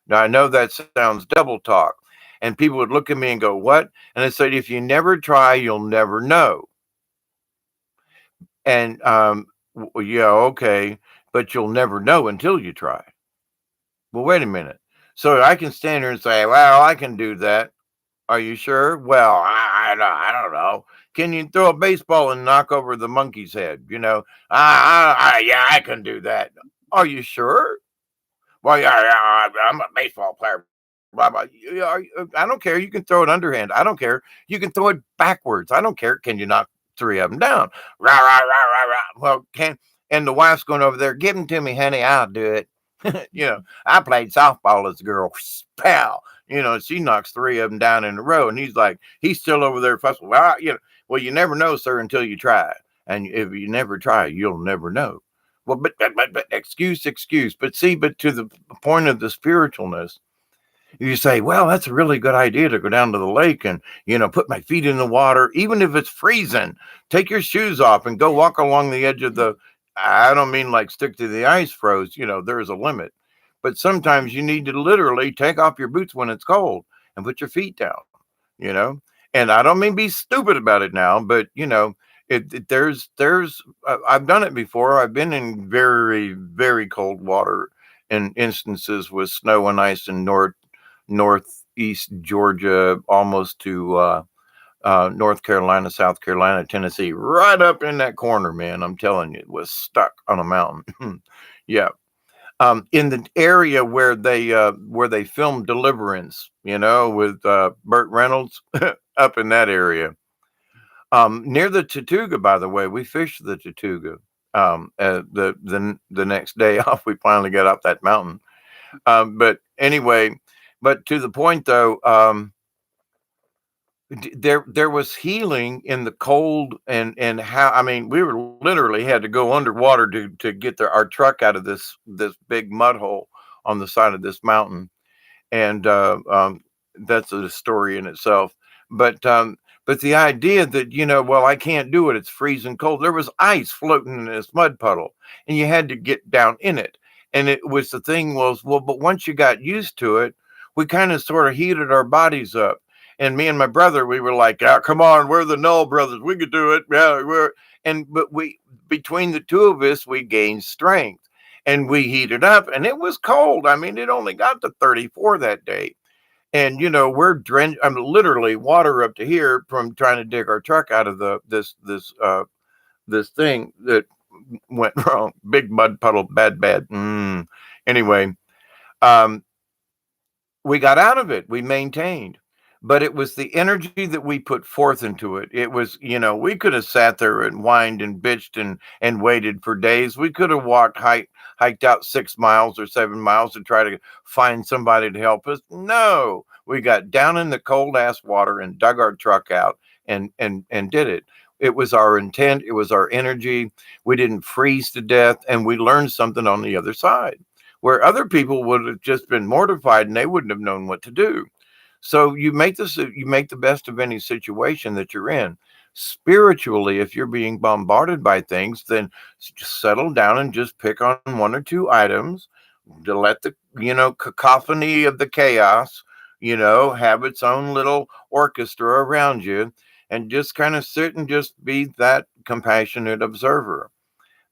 Speaker 2: Now, I know that sounds double talk, and people would look at me and go, "What?" And I said, "If you never try, you'll never know." And yeah, okay, but you'll never know until you try. Well, wait a minute. So I can stand here and say, "Well, I can do that." Are you sure? Well, I don't know. Can you throw a baseball and knock over the monkey's head? Yeah, I can do that. Are you sure? Well, yeah, I'm a baseball player. Blah blah. I don't care. You can throw it underhand. I don't care. You can throw it backwards. I don't care. Can you knock three of them down? Rah rah rah rah rah. Well, can and the wife's going over there. Give them to me, honey. I'll do it. I played softball as a girl. Pow. She knocks three of them down in a row, and he's still over there fussing. Well, you never know, sir, until you try. And if you never try, you'll never know. Well, but excuse. But to the point of the spiritualness, you say, well, that's a really good idea to go down to the lake and, put my feet in the water, even if it's freezing. Take your shoes off and go walk along the edge of I don't mean like stick to the ice froze, there's a limit. But sometimes you need to literally take off your boots when it's cold and put your feet down, you know? And I don't mean be stupid about it now, but there's I've done it before. I've been in very very cold water in instances with snow and ice in northeast Georgia, almost to North Carolina, South Carolina, Tennessee, right up in that corner, man. I'm telling you, it was stuck on a mountain. Yeah. In the area where they filmed Deliverance, with Burt Reynolds, up in that area, near the Tatuga. By the way, we fished the Tatuga. The next day off, we finally got up that mountain. But anyway, but to the point though, there was healing in the cold, and how, I mean, we were literally had to go underwater to get our truck out of this big mud hole on the side of this mountain. And that's a story in itself. But but the idea that, well, I can't do it, it's freezing cold. There was ice floating in this mud puddle, and you had to get down in it. And it was, the thing was, well, but once you got used to it, we kind of sort of heated our bodies up. And me and my brother, we were like, "Ah, come on, we're the Null brothers, we could do it." Yeah, but we, between the two of us, we gained strength, and we heated up, and it was cold. I mean, it only got to 34 that day. And we're drenched. I'm literally water up to here from trying to dig our truck out of this thing that went wrong. Big mud puddle, bad. Anyway, um, we got out of it. We maintained. But it was the energy that we put forth into it. It was, we could have sat there and whined and bitched and waited for days. We could have hiked out 6 miles or 7 miles to try to find somebody to help us. No, we got down in the cold ass water and dug our truck out and did it. It was our intent. It was our energy. We didn't freeze to death, and we learned something on the other side, where other people would have just been mortified and they wouldn't have known what to do. So you make the best of any situation that you're in. Spiritually, if you're being bombarded by things, then just settle down and just pick on one or two items to let the, cacophony of the chaos, have its own little orchestra around you, and just kind of sit and just be that compassionate observer.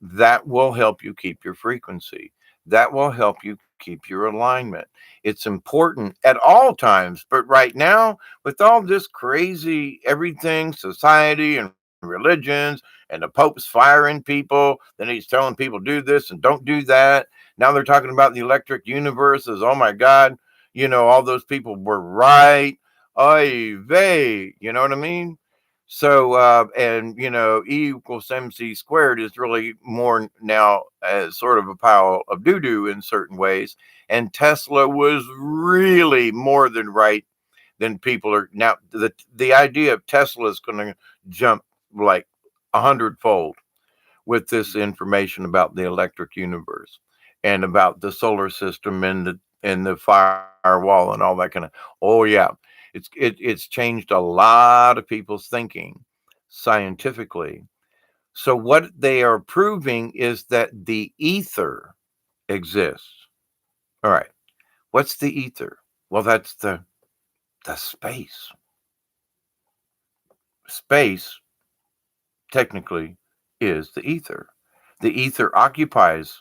Speaker 2: That will help you keep your frequency. That will help you keep your alignment. It's important at all times, but right now, with all this crazy everything, society and religions, and the Pope's firing people, then he's telling people do this and don't do that. Now they're talking about the electric universe as, oh my God, all those people were right. Oy vey, you know what I mean? So, and E equals MC squared is really more now as sort of a pile of doo doo in certain ways. And Tesla was really more than right than people are now. The idea of Tesla is going to jump like 100-fold with this information about the electric universe and about the solar system and the firewall and all that kind of. Oh yeah, it's changed a lot of people's thinking scientifically. So what they are proving is that the ether exists. All right. What's the ether? Well, that's the space. Space technically is the ether. The ether occupies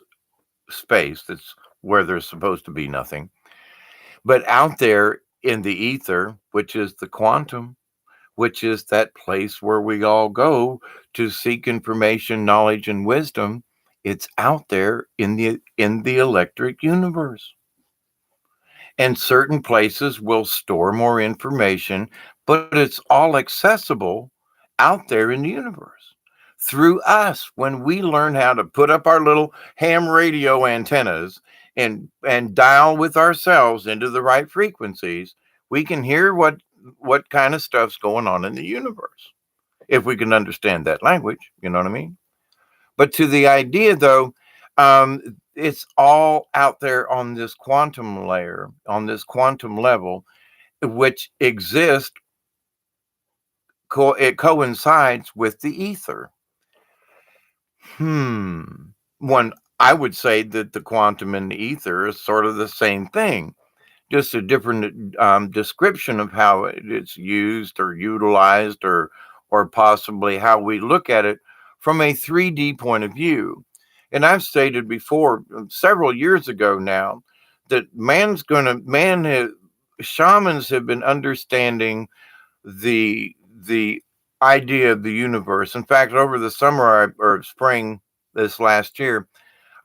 Speaker 2: space. That's where there's supposed to be nothing. But out there in the ether, which is the quantum, which is that place where we all go to seek information, knowledge, and wisdom, it's out there in the electric universe. And certain places will store more information, but it's all accessible out there in the universe through us when we learn how to put up our little ham radio antennas and dial with ourselves into the right frequencies. We can hear what kind of stuff's going on in the universe if we can understand that language. You know what I mean? But to the idea, though, it's all out there on this quantum layer, on this quantum level, which exists. It coincides with the ether. One, I would say that the quantum and the ether is sort of the same thing. just a different description of how it's used or utilized, or possibly how we look at it from a 3D point of view. And I've stated before, several years ago now, that shamans have been understanding the idea of the universe. In fact, over the or spring this last year,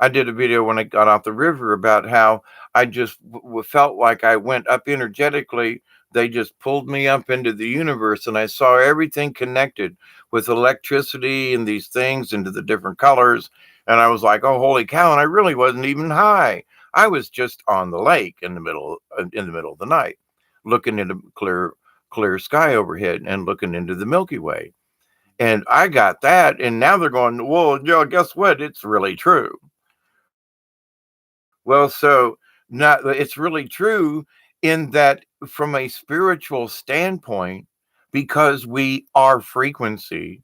Speaker 2: I did a video when I got off the river about how I just felt like I went up energetically. They just pulled me up into the universe, and I saw everything connected with electricity and these things into the different colors. And I was like, "Oh, holy cow!" And I really wasn't even high. I was just on the lake in the middle of the night, looking into clear sky overhead and looking into the Milky Way. And I got that, and now they're going, "Well, guess what? It's really true." Well, so not it's really true in that from a spiritual standpoint, because we are frequency,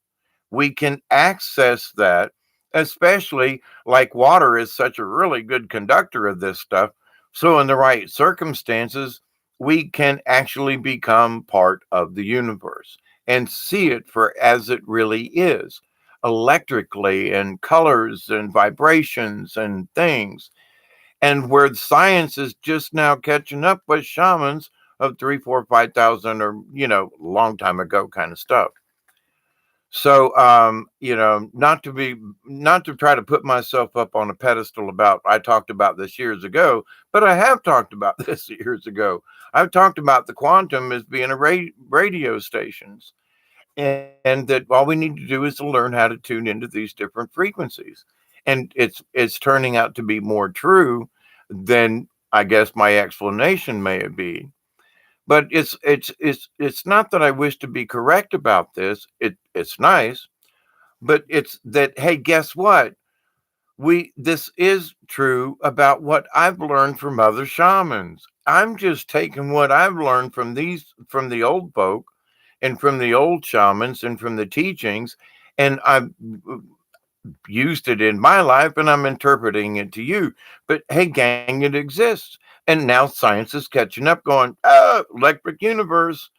Speaker 2: we can access that, especially like water is such a really good conductor of this stuff. So in the right circumstances, we can actually become part of the universe and see it for as it really is, electrically and colors and vibrations and things, and where science is just now catching up with shamans of 3, 4, 5,000, or long time ago kind of stuff. So, not to try to put myself up on a pedestal about I talked about this years ago, but I have talked about this years ago. I've talked about the quantum as being a radio stations, and that all we need to do is to learn how to tune into these different frequencies, and it's turning out to be more true than I guess my explanation may be. But it's not that I wish to be correct about this. It's nice, but it's that, hey, guess what? We This is true about what I've learned from other shamans. I'm just taking what I've learned from the old folk and from the old shamans and from the teachings, and I've used it in my life, and I'm interpreting it to you. But hey, gang, it exists. And now science is catching up, going, electric universe,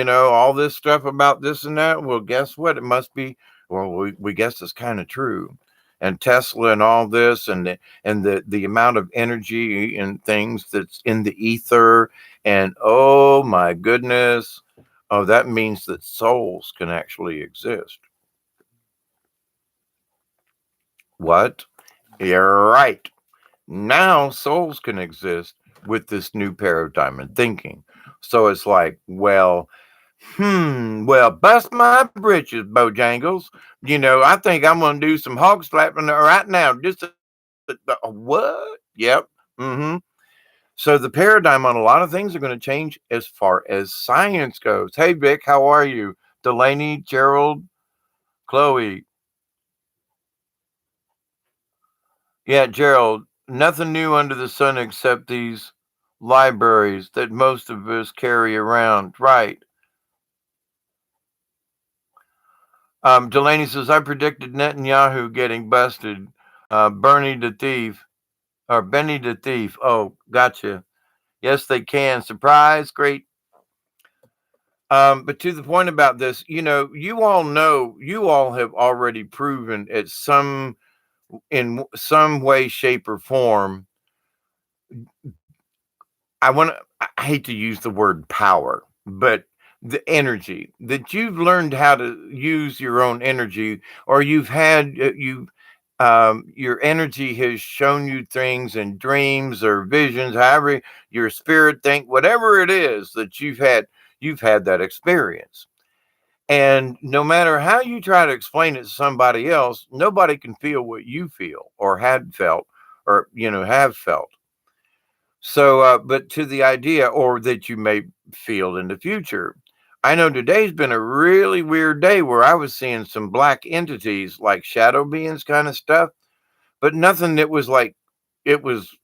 Speaker 2: all this stuff about this and that. Well, guess what? It must be, well, we guess it's kind of true. And Tesla and all this, and the amount of energy and things that's in the ether. And oh my goodness. Oh, that means that souls can actually exist. What? You're right. Now souls can exist with this new paradigm in thinking. So it's like, well, bust my britches, Bojangles. I think I'm gonna do some hog slapping right now. Just what? Yep. Mm-hmm. So the paradigm on a lot of things are going to change as far as science goes. Hey, Vic, how are you? Delaney, Gerald, Chloe. Yeah, Gerald, nothing new under the sun except these libraries that most of us carry around. Right. Delaney says, I predicted Netanyahu getting busted. Bernie the thief, or Benny the thief. Oh, gotcha. Yes, they can. Surprise. Great. But to the point about this, you all have already proven in some way, shape, or form. I hate to use the word power, but the energy that you've learned how to use your own energy, or your energy has shown you things in dreams or visions, however your spirit think, whatever it is that you've had that experience. And no matter how you try to explain it to somebody else, nobody can feel what you feel or had felt, or have felt. So, but to the idea, or that you may feel in the future. I know today's been a really weird day where I was seeing some black entities like shadow beings kind of stuff, but nothing that was like, it was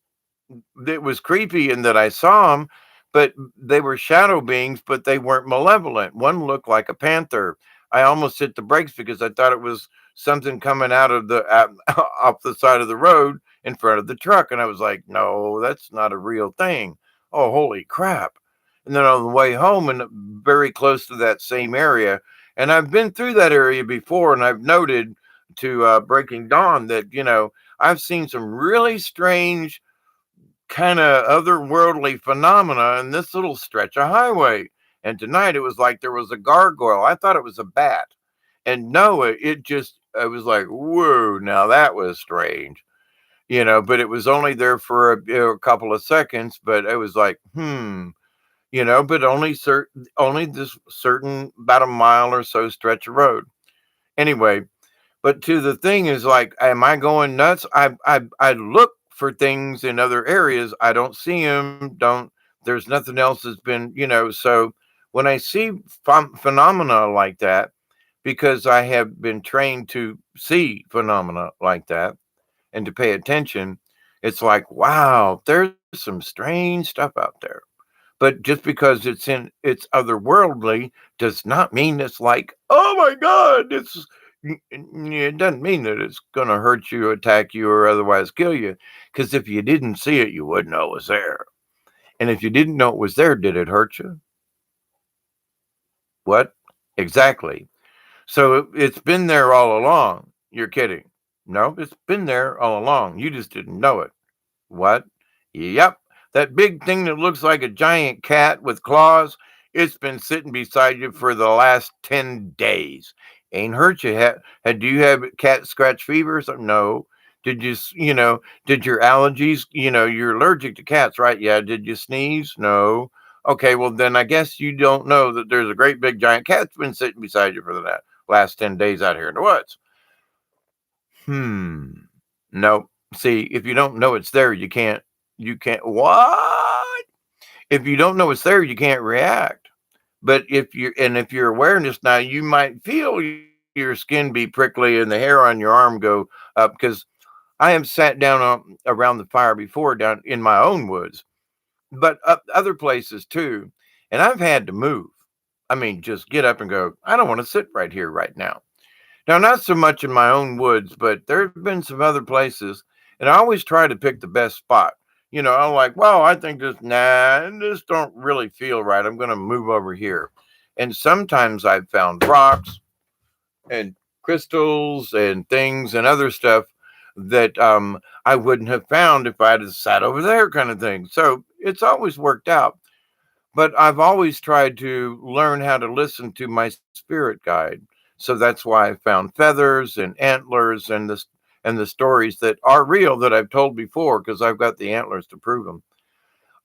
Speaker 2: it was creepy in that I saw them, but they were shadow beings, but they weren't malevolent. One looked like a panther. I almost hit the brakes because I thought it was something coming out of the off the side of the road in front of the truck, and I was like, "No, that's not a real thing." oh, holy crap. And then on the way home, and very close to that same area, and I've been through that area before, and I've noted to Breaking Dawn that, I've seen some really strange kind of otherworldly phenomena in this little stretch of highway. And tonight it was like there was a gargoyle. I thought it was a bat. And no, I was like, whoa, now that was strange, but it was only there for a couple of seconds, but it was like, but only this certain about a mile or so stretch of road. Anyway, but to the thing is like, am I going nuts? I look for things in other areas. I don't see them. Don't. There's nothing else that's been, So when I see phenomena like that, because I have been trained to see phenomena like that and to pay attention, it's like, wow, there's some strange stuff out there. But just because it's otherworldly does not mean it's like, oh my God, it doesn't mean that it's going to hurt you, attack you, or otherwise kill you. Because if you didn't see it, you wouldn't know it was there. And if you didn't know it was there, did it hurt you? What? Exactly. So it's been there all along. You're kidding. No, it's been there all along. You just didn't know it. What? Yep. That big thing that looks like a giant cat with claws, it's been sitting beside you for the last 10 days. Ain't hurt you. Do you have cat scratch fever or something? No. Did you, did your allergies, you're allergic to cats, right? Yeah. Did you sneeze? No. Okay. Well, then I guess you don't know that there's a great big giant cat that's been sitting beside you for the last 10 days out here in the woods. Hmm. No. See, if you don't know it's there, you can't what? If you don't know it's there, you can't react. But if your awareness now, you might feel your skin be prickly and the hair on your arm go up because I have sat down around the fire before down in my own woods, but other places too. And I've had to move. I mean, just get up and go, I don't want to sit right here right now. Now, not so much in my own woods, but there have been some other places, and I always try to pick the best spot. I'm like, well, I think this don't really feel right. I'm going to move over here. And sometimes I've found rocks and crystals and things and other stuff that I wouldn't have found if I'd have sat over there, kind of thing. So it's always worked out. But I've always tried to learn how to listen to my spirit guide. So that's why I found feathers and antlers and the stories that are real that I've told before because I've got the antlers to prove them.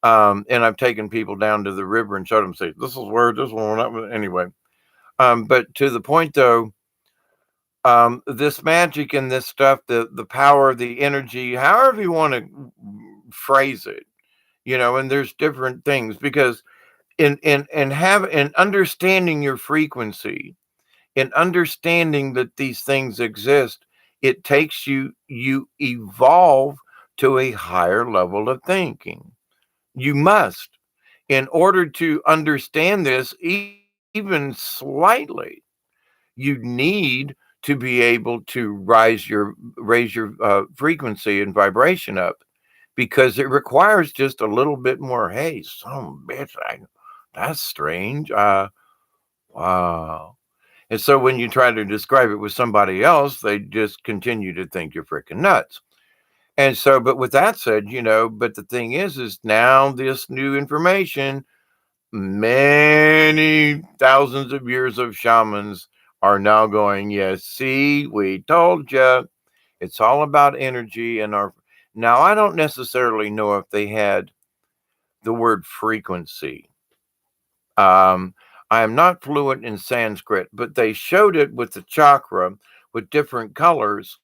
Speaker 2: And I've taken people down to the river and showed them, say, this is where this one went up. Anyway, but to the point though, this magic and this stuff, the power, the energy, however you want to phrase it, and there's different things because in understanding your frequency and understanding that these things exist, it takes you evolve to a higher level of thinking. You must, in order to understand this even slightly, you need to be able to raise your frequency and vibration up because it requires just a little bit more. Hey, some bitch, that's strange. Wow. And so when you try to describe it with somebody else, they just continue to think you're freaking nuts. And so, but with that said, but the thing is now this new information, many thousands of years of shamans are now going, yes, see, we told you. It's all about energy and our. Now, I don't necessarily know if they had the word frequency. Um, I am not fluent in Sanskrit, but they showed it with the chakra with different colors.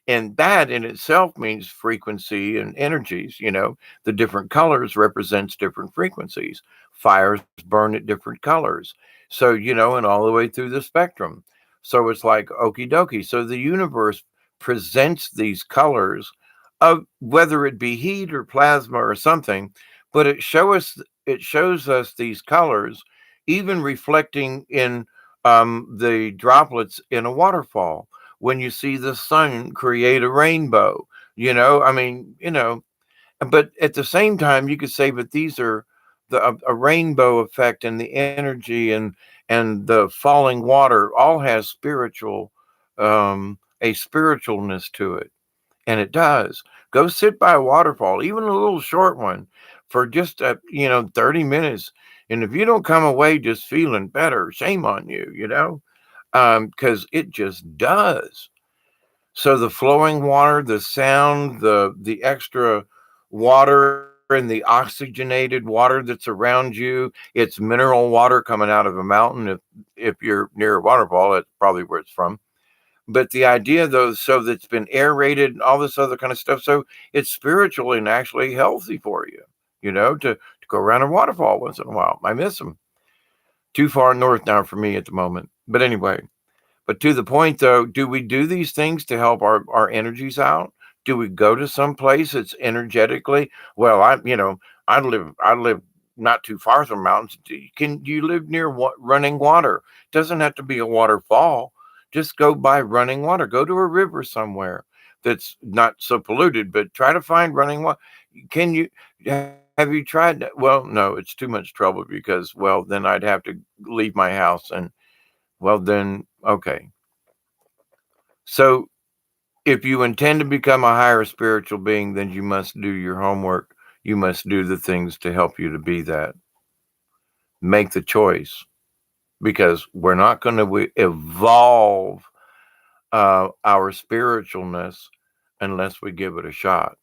Speaker 2: And that in itself means frequency and energies. The different colors represents different frequencies. Fires burn at different colors. So, and all the way through the spectrum. So it's like okie dokie. So the universe presents these colors of whether it be heat or plasma or something, but it shows us these colors, even reflecting in the droplets in a waterfall when you see the sun create a rainbow. I mean, But at the same time, you could say, but these are a rainbow effect, and the energy and the falling water all has a spiritualness to it, and it does. Go sit by a waterfall, even a little short one, for just 30 minutes, and if you don't come away just feeling better, shame on you, because it just does. So the flowing water, the sound, the extra water and the oxygenated water that's around you, it's mineral water coming out of a mountain. If you're near a waterfall, that's probably where it's from. But the idea though, so that's been aerated and all this other kind of stuff, so it's spiritually and actually healthy for you, to go around a waterfall once in a while. I miss them. Too far north now for me at the moment. But anyway, but to the point though, do we do these things to help our energies out? Do we go to some place that's energetically well? I live not too far from mountains. Do you live near running water? Doesn't have to be a waterfall. Just go by running water. Go to a river somewhere that's not so polluted, but try to find running water. Can you have you tried that? Well, no, it's too much trouble because then I'd have to leave my house and then okay. So if you intend to become a higher spiritual being, then you must do your homework. You must do the things to help you to be that. Make the choice because we're not going to evolve our spiritualness unless we give it a shot.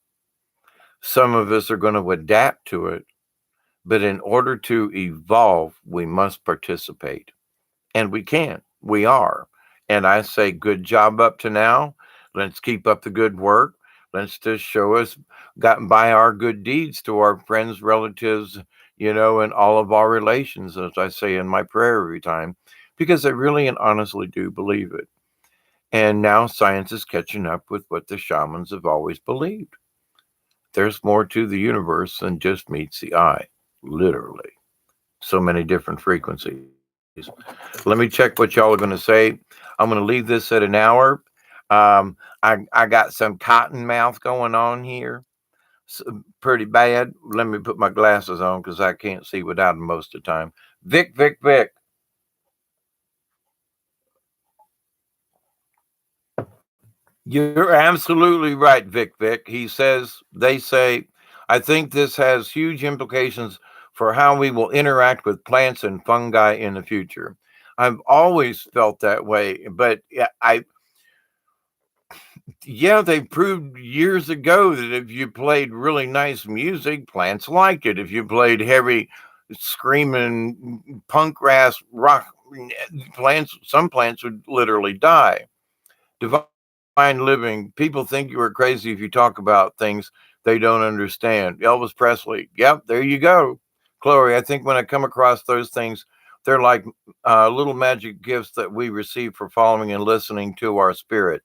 Speaker 2: Some of us are going to adapt to it, but in order to evolve, we must participate. And we can. We are. And I say, good job up to now. Let's keep up the good work. Let's just show us, gotten by our good deeds to our friends, relatives, and all of our relations, as I say in my prayer every time, because I really and honestly do believe it. And now science is catching up with what the shamans have always believed. There's more to the universe than just meets the eye, literally. So many different frequencies. Let me check what y'all are going to say. I'm going to leave this at an hour. I got some cotton mouth going on here, pretty bad. Let me put my glasses on because I can't see without them most of the time. Vic, Vic, Vic. You're absolutely right, Vic, Vic. They say, I think this has huge implications for how we will interact with plants and fungi in the future. I've always felt that way, but yeah, they proved years ago that if you played really nice music, plants liked it. If you played heavy, screaming punk ass rock, some plants would literally die. Divine living. People think you are crazy if you talk about things they don't understand. Elvis Presley. Yep, there you go. Chloe, I think when I come across those things, they're like little magic gifts that we receive for following and listening to our spirit.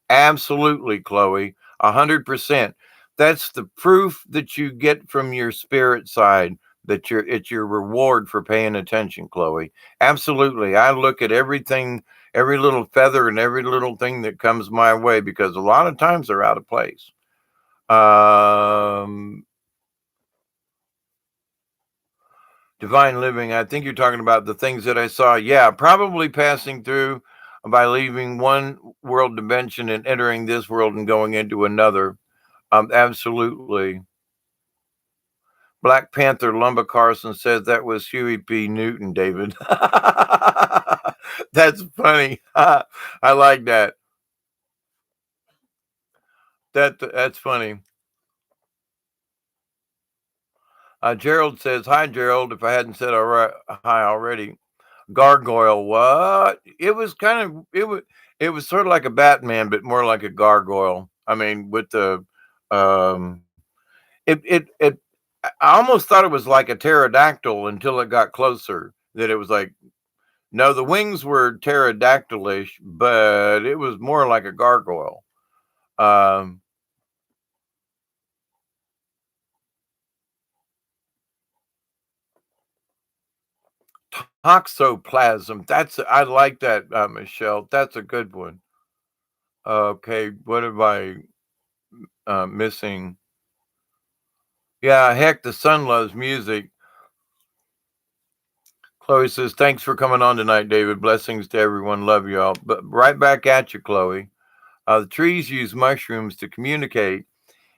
Speaker 2: Absolutely, Chloe. 100%. That's the proof that you get from your spirit side that it's your reward for paying attention, Chloe. Absolutely. I look at everything, every little feather and every little thing that comes my way because a lot of times they're out of place. Um, Divine living. I think you're talking about the things that I saw. Yeah, probably passing through by leaving one world dimension and entering this world and going into another. Absolutely. Black Panther Lumber Carson says that was Huey P. Newton, David. That's funny. I like that. That's funny. Gerald says, "Hi, Gerald. If I hadn't said hi already, gargoyle. What? It was sort of like a Batman, but more like a gargoyle. I mean, with the um, it. I almost thought it was like a pterodactyl until it got closer. That it was like no, the wings were pterodactylish, but it was more like a gargoyle. Um, Toxoplasm. I like that, Michelle. That's a good one. Okay, what am I missing? Yeah, heck, the sun loves music. Chloe says, thanks for coming on tonight, David. Blessings to everyone. Love you all. But right back at you, Chloe. The trees use mushrooms to communicate.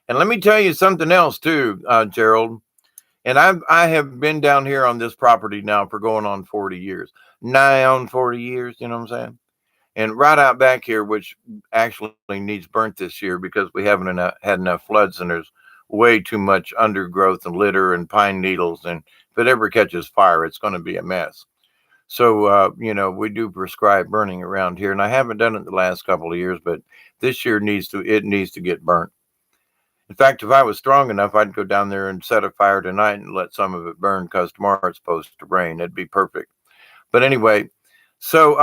Speaker 2: And let me tell you something else, too, Gerald. And I have been down here on this property now for going on 40 years. Nigh on 40 years, you know what I'm saying? And right out back here, which actually needs burnt this year because we haven't had enough floods and there's way too much undergrowth and litter and pine needles. And if it ever catches fire, it's going to be a mess. So, we do prescribe burning around here, and I haven't done it the last couple of years, but this year it needs to get burnt. In fact, if I was strong enough, I'd go down there and set a fire tonight and let some of it burn because tomorrow it's supposed to rain. It'd be perfect. But anyway, so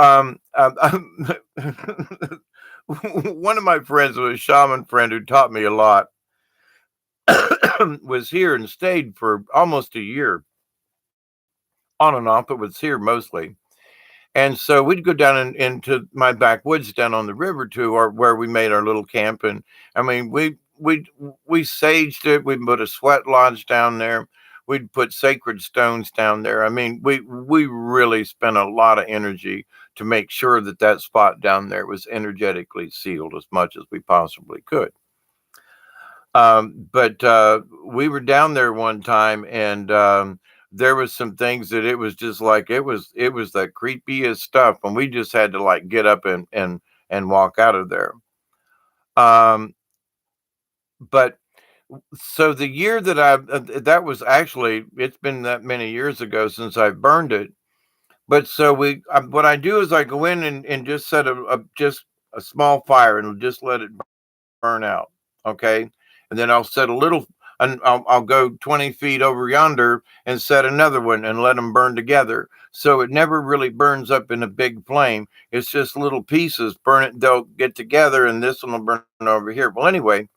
Speaker 2: one of my friends, was a shaman friend who taught me a lot, was here and stayed for almost a year on and off, but was here mostly. And so we'd go down into my backwoods down on the river to where we made our little camp. And I mean, we saged it. We put a sweat lodge down there. We'd put sacred stones down there. I mean, we really spent a lot of energy to make sure that that spot down there was energetically sealed as much as we possibly could. But we were down there one time, and there was some things that it was just like it was the creepiest stuff, and we just had to like get up and walk out of there. Um, but so the year that that was actually, it's been that many years ago since I've burned it. But so what I do is I go in and just set just a small fire and just let it burn out. Okay. And then I'll set a little, and I'll go 20 feet over yonder and set another one and let them burn together. So it never really burns up in a big flame. It's just little pieces burn it. They'll get together and this one will burn over here. Well, anyway,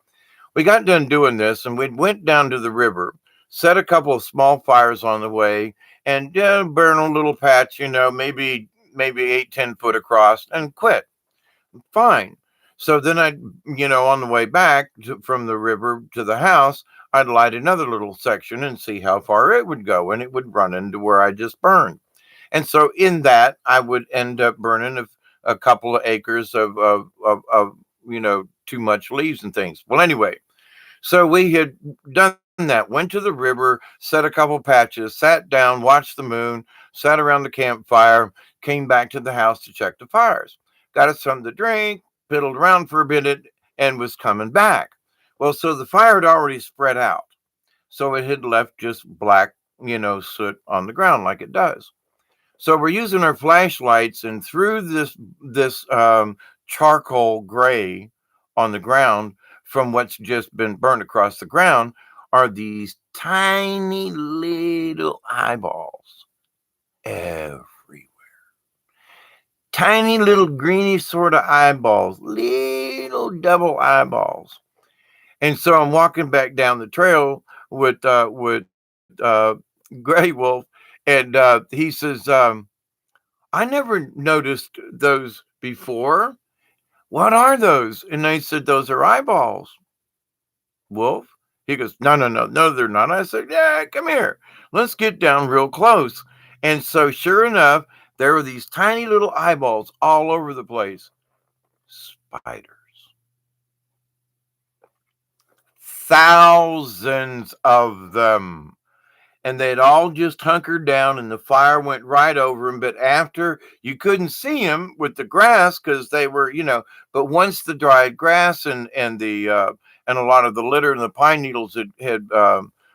Speaker 2: we got done doing this and we went down to the river, set a couple of small fires on the way, and burn a little patch, maybe 8-10 foot across, and quit. Fine. So then on the way back from the river to the house, I'd light another little section and see how far it would go, and it would run into where I just burned. And so in that, I would end up burning a couple of acres of too much leaves and things. Well, anyway, so we had done that, went to the river, set a couple patches, sat down, watched the moon, sat around the campfire, came back to the house to check the fires, got us something to drink, piddled around for a bit, and was coming back. Well, so the fire had already spread out. So it had left just black, soot on the ground like it does. So we're using our flashlights, and through this charcoal gray on the ground from what's just been burned across the ground are these tiny little eyeballs everywhere. Tiny little greeny sort of eyeballs, little double eyeballs. And so I'm walking back down the trail with Gray Wolf, and he says, I never noticed those before. What are those? And I said, those are eyeballs, Wolf. He goes, no, no, no, no, they're not. I said, yeah, come here. Let's get down real close. And so, sure enough, there were these tiny little eyeballs all over the place. Spiders. Thousands of them. And they'd all just hunkered down and the fire went right over them. But after, you couldn't see them with the grass because they were, but once the dried grass and a lot of the litter and the pine needles had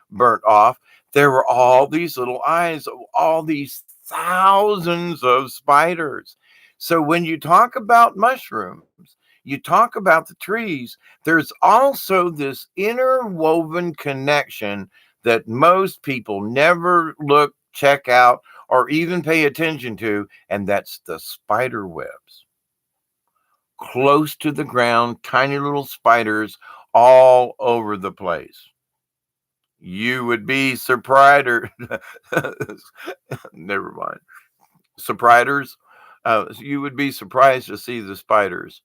Speaker 2: burnt off, there were all these little eyes of all these thousands of spiders. So when you talk about mushrooms, you talk about the trees, there's also this interwoven connection that most people never look, check out, or even pay attention to, and that's the spider webs. Close to the ground, tiny little spiders all over the place. You would be surprised, or never mind, surprisers. You would be surprised to see the spiders.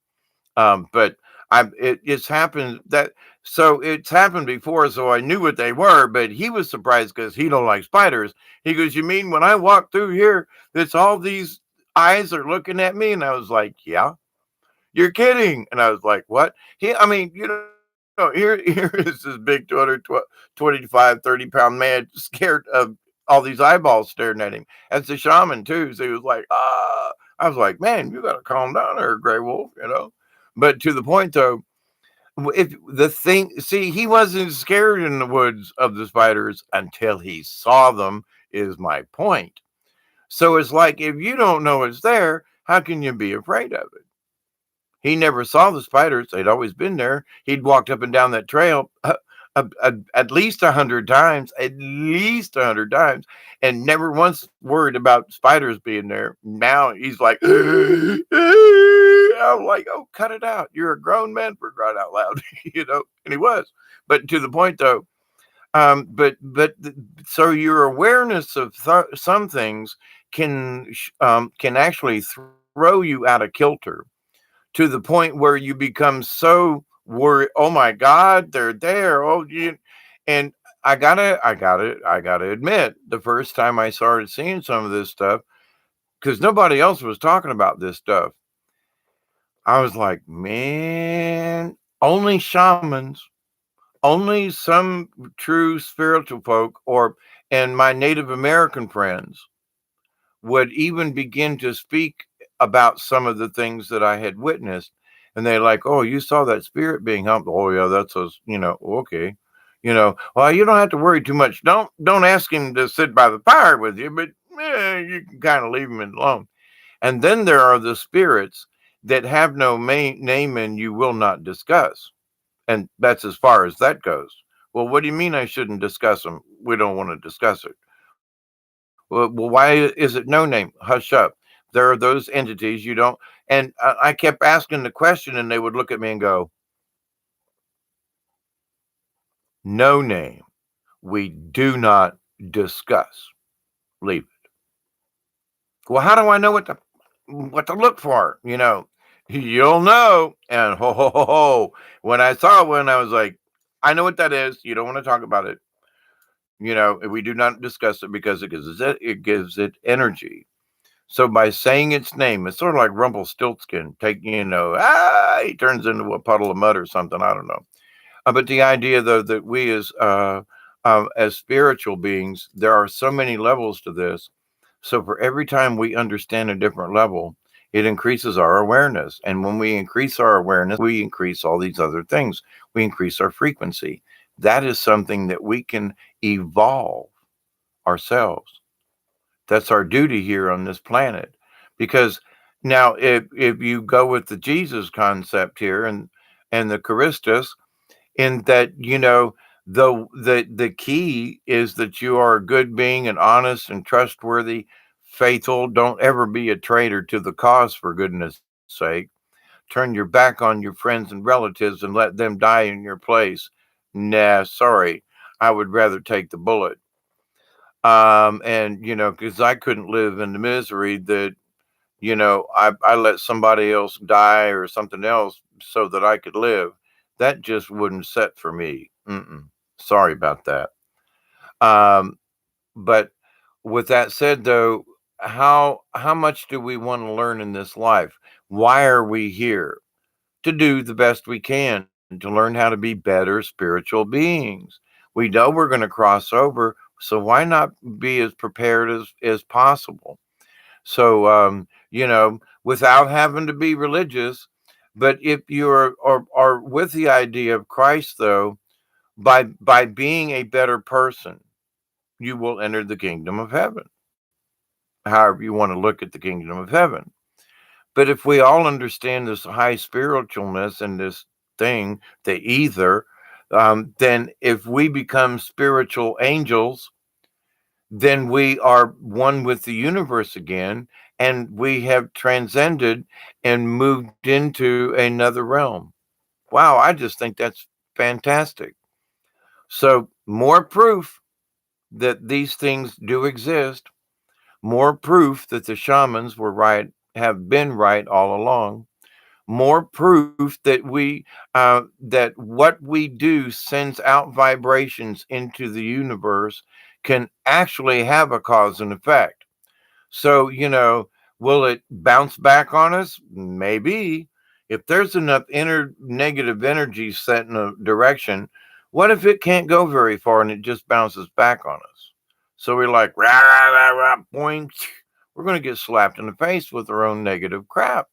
Speaker 2: But It's happened that so it's happened before, so I knew what they were, but he was surprised because he don't like spiders. He goes, "You mean when I walk through here, it's all these eyes are looking at me?" And I was like, "Yeah, you're kidding." And I was like, "What?" I mean, here is this big 25, 30-pound man scared of all these eyeballs staring at him. As the shaman too, so he was like, "Ah." I was like, "Man, you got to calm down there, Gray Wolf," you know. But to the point though, if the thing, see, he wasn't scared in the woods of the spiders until he saw them, is my point. So it's like, if you don't know it's there, how can you be afraid of it? He never saw the spiders. They'd always been there. He'd walked up and down that trail at least 100 times, and never once worried about spiders being there. Now he's like, I'm like, "Oh, cut it out. You're a grown man for crying out loud," And he was. But to the point though, so your awareness of some things can actually throw you out of kilter to the point where you become so worried. Oh my God, they're there. And I gotta admit, the first time I started seeing some of this stuff, because nobody else was talking about this stuff, I was like, man, only shamans, only some true spiritual folk, and my Native American friends would even begin to speak about some of the things that I had witnessed. And they're like, "Oh, you saw that spirit being humped." "Oh, yeah, that's us, okay. Well, you don't have to worry too much. Don't ask him to sit by the fire with you, but you can kind of leave him alone." And then there are the spirits that have no name and you will not discuss. And that's as far as that goes. Well, what do you mean I shouldn't discuss them? We don't want to discuss it. Well, why is it no name? Hush up. There are those entities you don't. And I kept asking the question, and they would look at me and go, "No name. We do not discuss. Leave it." Well, how do I know what to look for? You'll know. And ho ho ho ho. When I saw one, I was like, "I know what that is. You don't want to talk about it. We do not discuss it because it gives it energy." So by saying its name, it's sort of like Rumpelstiltskin. He turns into a puddle of mud or something. I don't know. But the idea, though, that we as spiritual beings, there are so many levels to this. So for every time we understand a different level, it increases our awareness. And when we increase our awareness, we increase all these other things. We increase our frequency. That is something that we can evolve ourselves. That's our duty here on this planet. Because now, if you go with the Jesus concept here and the Charistus, in that the key is that you are a good being and honest and trustworthy, faithful. Don't ever be a traitor to the cause, for goodness sake. Turn your back on your friends and relatives and let them die in your place. Nah, sorry, I would rather take the bullet. And because I couldn't live in the misery that I let somebody else die or something else so that I could live. That just wouldn't set for me. Sorry about that. Um, but with that said, though, how much do we want to learn in this life? Why are we here? To do the best we can, to learn how to be better spiritual beings. We know we're going to cross over, so why not be as prepared as possible? So, without having to be religious, but if you're or with the idea of Christ, though, by being a better person, you will enter the kingdom of heaven. However, you want to look at the kingdom of heaven. But if we all understand this high spiritualness and this thing, the ether, then if we become spiritual angels, then we are one with the universe again, and we have transcended and moved into another realm. Wow, I just think that's fantastic. So, more proof that these things do exist, more proof that the shamans were right, have been right all along. more proof that what we do sends out vibrations into the universe can actually have a cause and effect. So, will it bounce back on us? Maybe. If there's enough negative energy set in a direction, what if it can't go very far and it just bounces back on us? So we're like, rah, rah, rah, rah, boing. We're going to get slapped in the face with our own negative crap.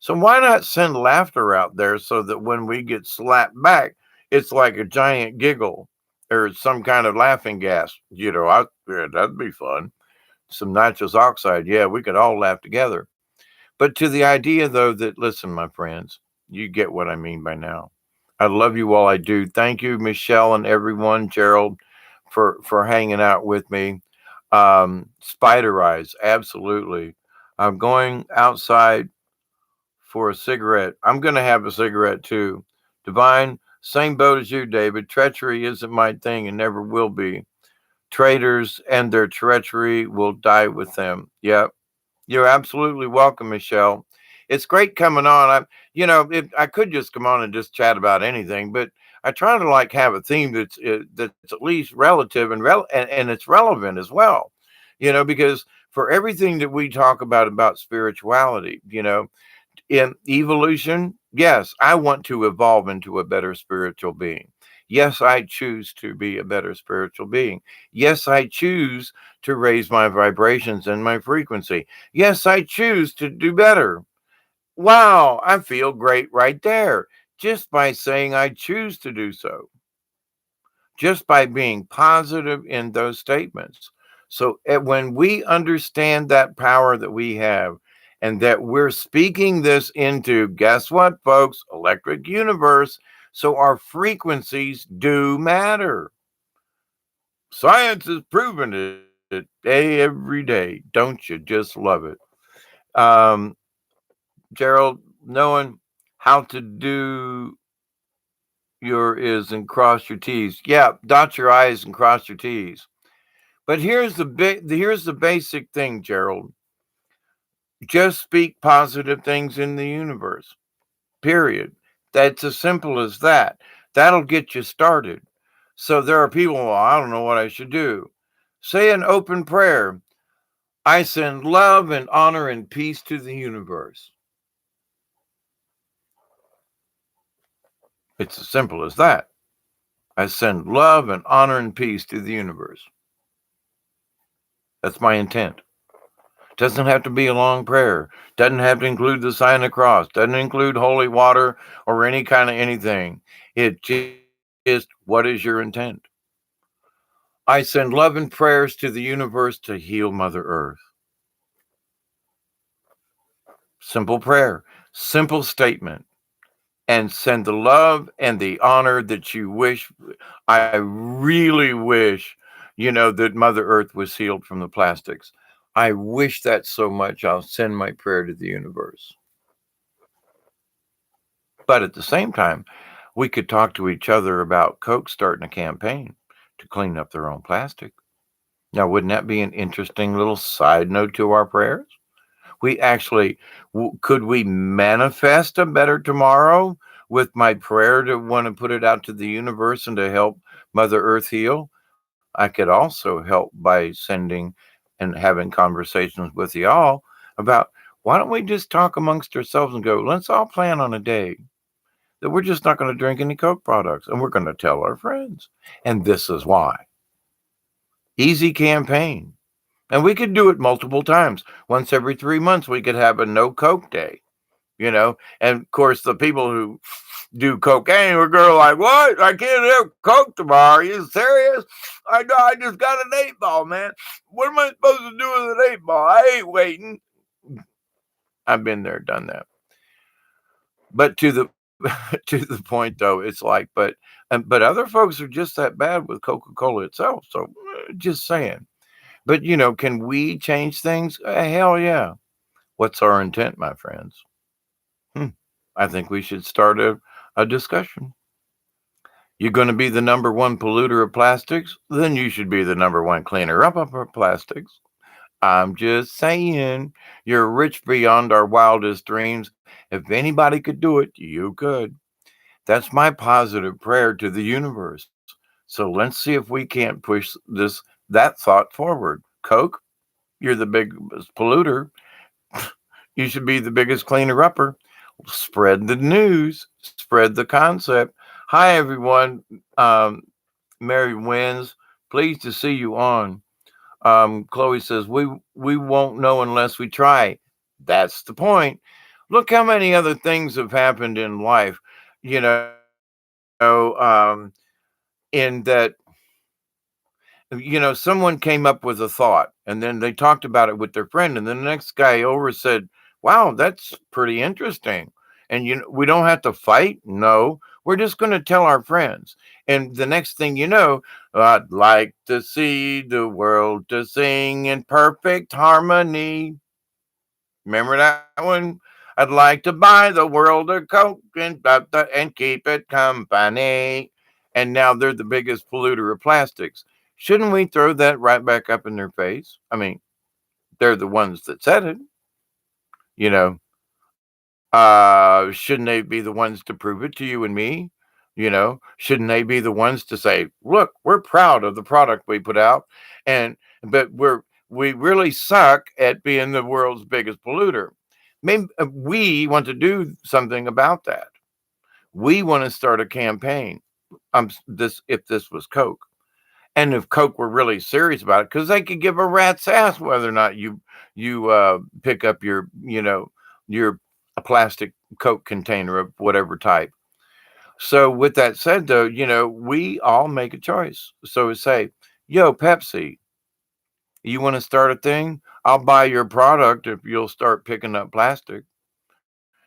Speaker 2: So why not send laughter out there so that when we get slapped back, it's like a giant giggle or some kind of laughing gas? Yeah, that'd be fun. Some nitrous oxide. Yeah, we could all laugh together. But to the idea, though, that listen, my friends, you get what I mean by now. I love you all. I do. Thank you, Michelle and everyone, Gerald, for hanging out with me. Spider eyes, absolutely. I'm going outside for a cigarette. I'm going to have a cigarette too. Divine, same boat as you, David. Treachery isn't my thing and never will be. Traitors and their treachery will die with them. Yep. You're absolutely welcome, Michelle. It's great coming on. I could just come on and just chat about anything, but I try to like have a theme that's at least relative and it's relevant as well. Because for everything that we talk about spirituality, in evolution, yes, I want to evolve into a better spiritual being. Yes, I choose to be a better spiritual being. Yes, I choose to raise my vibrations and my frequency. Yes, I choose to do better. Wow, I feel great right there just by saying I choose to do so, just by being positive in those statements. So when we understand that power that we have and that we're speaking this into, guess what, folks? Electric universe. So our frequencies do matter. Science has proven it every day. Don't you just love it? Um, Gerald, knowing how to do your is and cross your T's. Yeah, dot your I's and cross your T's. But here's the basic thing, Gerald. Just speak positive things in the universe. Period. That's as simple as that. That'll get you started. So there are people, well, I don't know what I should do. Say an open prayer. I send love and honor and peace to the universe. It's as simple as that. I send love and honor and peace to the universe. That's my intent. Doesn't have to be a long prayer. Doesn't have to include the sign of the cross. Doesn't include holy water or any kind of anything. It just, what is your intent? I send love and prayers to the universe to heal Mother Earth. Simple prayer, simple statement. And send the love and the honor that you wish. I really wish, that Mother Earth was healed from the plastics. I wish that so much. I'll send my prayer to the universe. But at the same time, we could talk to each other about Coke starting a campaign to clean up their own plastic. Now, wouldn't that be an interesting little side note to our prayers? We actually, could we manifest a better tomorrow with my prayer to want to put it out to the universe and to help Mother Earth heal? I could also help by sending and having conversations with y'all about why don't we just talk amongst ourselves and go, let's all plan on a day that we're just not going to drink any Coke products and we're going to tell our friends. And this is why. Easy campaign. And we could do it multiple times. Once every 3 months, we could have a no Coke day, And of course, the people who do cocaine were going like, what? I can't have Coke tomorrow. Are you serious? I know. I just got an 8 ball, man. What am I supposed to do with an 8 ball? I ain't waiting. I've been there, done that. But to the to the point though, it's like, but other folks are just that bad with Coca-Cola itself. So just saying. But can we change things? Hell yeah. What's our intent, my friends? Hmm. I think we should start a discussion. You're going to be the number one polluter of plastics? Then you should be the number one cleaner up of plastics. I'm just saying, you're rich beyond our wildest dreams. If anybody could do it, you could. That's my positive prayer to the universe. So let's see if we can't push that thought forward. Coke, you're the biggest polluter. You should be the biggest cleaner upper. Spread the news, spread the concept. Hi, everyone. Mary Wins, pleased to see you on. Chloe says, we won't know unless we try. That's the point. Look how many other things have happened in life, you know, in that, someone came up with a thought and then they talked about it with their friend, and then the next guy over said, wow, that's pretty interesting. And we don't have to fight. No, we're just going to tell our friends. And the next thing you know, I'd like to see the world to sing in perfect harmony. Remember that one? I'd like to buy the world a Coke and keep it company. And now they're the biggest polluter of plastics. Shouldn't we throw that right back up in their face? I mean, they're the ones that said it, you know. Shouldn't they be the ones to prove it to you and me? Shouldn't they be the ones to say, look, we're proud of the product we put out, and but we really suck at being the world's biggest polluter. Maybe we want to do something about that. We want to start a campaign. This if this was Coke, and if Coke were really serious about it, because they could give a rat's ass whether or not you pick up your a plastic Coke container of whatever type. So with that said, though, we all make a choice. So say, yo, Pepsi, you want to start a thing? I'll buy your product if you'll start picking up plastic.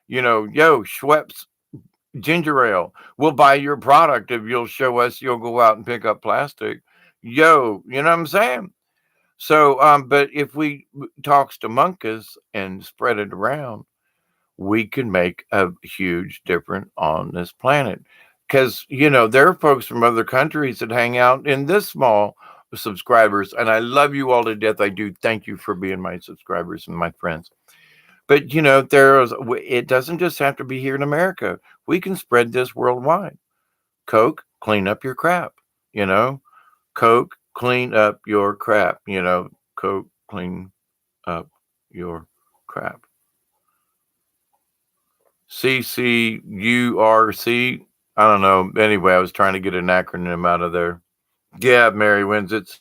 Speaker 2: Yo, Schweppes ginger ale, we'll buy your product if you'll show us you'll go out and pick up plastic. Yo, you know what I'm saying? So, but if we talks to monkeys and spread it around, we can make a huge difference on this planet. Because, there are folks from other countries that hang out in this small subscribers, and I love you all to death. I do. Thank you for being my subscribers and my friends. But, it doesn't just have to be here in America. We can spread this worldwide. Coke, clean up your crap, you know? Coke, clean up your crap, Coke, clean up your crap. CCURC. I don't know. Anyway, I was trying to get an acronym out of there. Yeah, Mary Wins. It's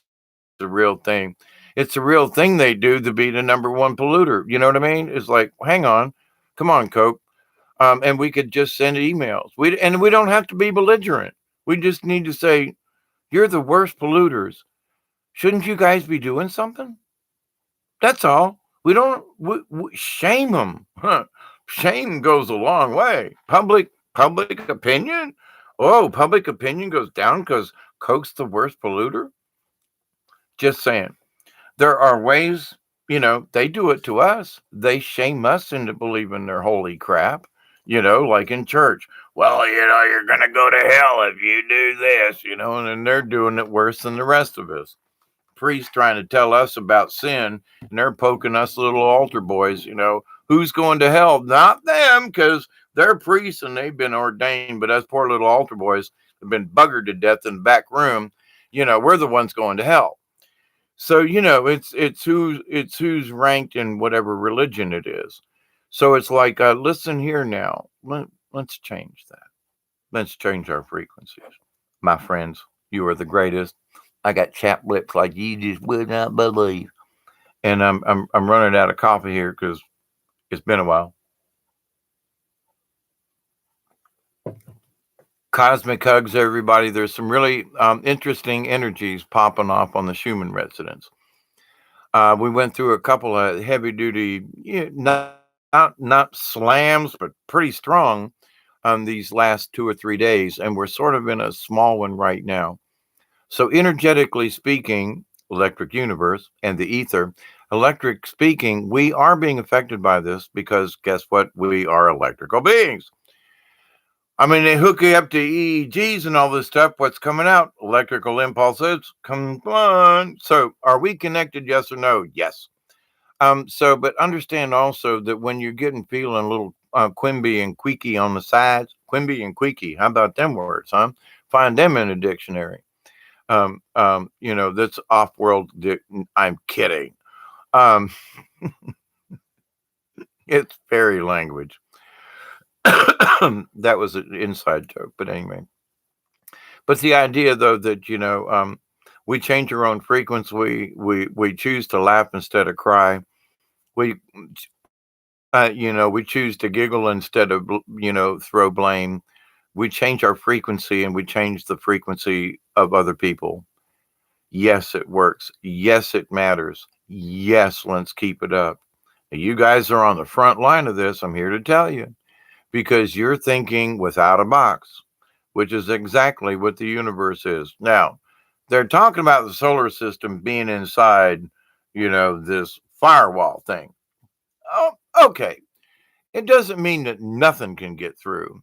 Speaker 2: a real thing. It's a real thing they do to be the number one polluter. You know what I mean? It's like, hang on, come on, Coke. And we could just send emails. We don't have to be belligerent. We just need to say, you're the worst polluters. Shouldn't you guys be doing something? That's all. We don't shame them. Huh. Shame goes a long way. Public opinion. Oh, public opinion goes down because Coke's the worst polluter. Just saying. There are ways. They do it to us. They shame us into believing their holy crap. Like in church. Well, you're gonna go to hell if you do this. And then they're doing it worse than the rest of us. Priests trying to tell us about sin, and they're poking us little altar boys. Who's going to hell? Not them, because they're priests and they've been ordained, but us poor little altar boys have been buggered to death in the back room. We're the ones going to hell. So it's who's ranked in whatever religion it is. So it's like, listen here now. Let's change that. Let's change our frequencies, my friends. You are the greatest. I got chap lips like you just would not believe. And I'm running out of coffee here because it's been a while. Cosmic hugs, everybody. There's some really interesting energies popping off on the Schumann residence. We went through a couple of heavy duty, not slams, but pretty strong these last 2 or 3 days, and we're sort of in a small one right now. So, energetically speaking, electric universe and the ether, electric speaking, we are being affected by this because guess what? We are electrical beings. I mean, they hook you up to EEGs and all this stuff. What's coming out? Electrical impulses. Come on. So, are we connected? Yes or no? Yes. But understand also that when you're getting feeling a little Quimby and Queeky on the sides. Quimby and Queeky. How about them words, huh? Find them in a dictionary. That's off world. I'm kidding. Um, it's fairy language. That was an inside joke, but anyway. But the idea, though, that we change our own frequency. We choose to laugh instead of cry. We we choose to giggle instead of throw blame. We change our frequency and we change the frequency of other people. Yes, it works. Yes, it matters. Yes, let's keep it up. You guys are on the front line of this. I'm here to tell you because you're thinking without a box, which is exactly what the universe is. Now, they're talking about the solar system being inside, this firewall thing. Oh, okay. It doesn't mean that nothing can get through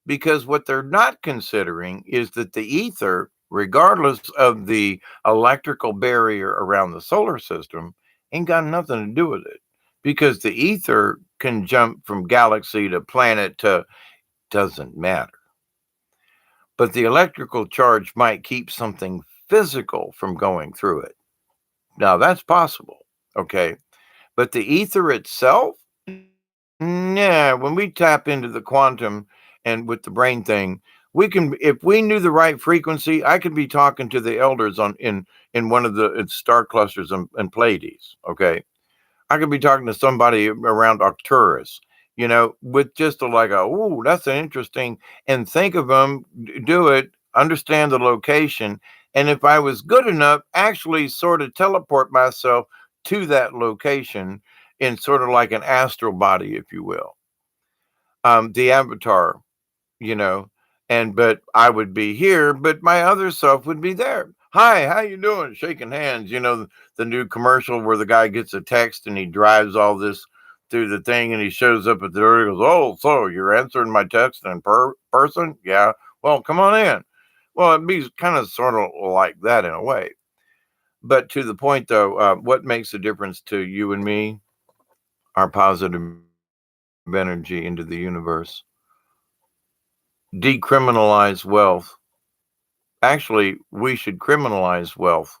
Speaker 2: because what they're not considering is that the ether, regardless of the electrical barrier around the solar system, ain't got nothing to do with it because the ether can jump from galaxy to planet to doesn't matter. But the electrical charge might keep something physical from going through it. Now, that's possible. Okay. But the ether itself, yeah, when we tap into the quantum and with the brain thing, we can, if we knew the right frequency, I could be talking to the elders in one of the star clusters and Pleiades. Okay, I could be talking to somebody around Arcturus, with just oh, that's an interesting, and think of them, do it, understand the location. And if I was good enough, actually sort of teleport myself to that location in sort of like an astral body, if you will. The avatar, you know, but I would be here, but my other self would be there. Hi, how you doing? Shaking hands. The new commercial where the guy gets a text and he drives all this through the thing and he shows up at the door. He goes, "Oh, so you're answering my text in person? Yeah. Well, come on in." Well, it'd be kind of sort of like that in a way. But to the point, though, what makes a difference to you and me? Our positive energy into the universe. Decriminalize wealth. Actually, we should criminalize wealth,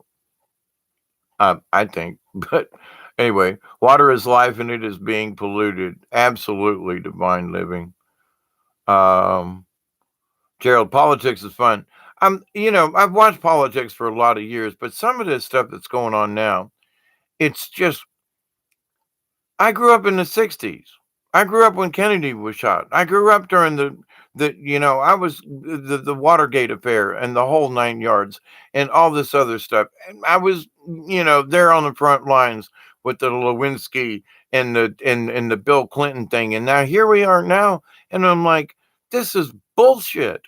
Speaker 2: I think. But anyway, water is life and it is being polluted. Absolutely divine living. Um, Gerald, politics is fun. I've watched politics for a lot of years, but some of this stuff that's going on now, it's just I grew up in the '60s. I grew up when Kennedy was shot. I grew up during I was the Watergate affair and the whole 9 yards and all this other stuff. And I was, there on the front lines with the Lewinsky and the Bill Clinton thing. And now here we are now. And I'm like, this is bullshit.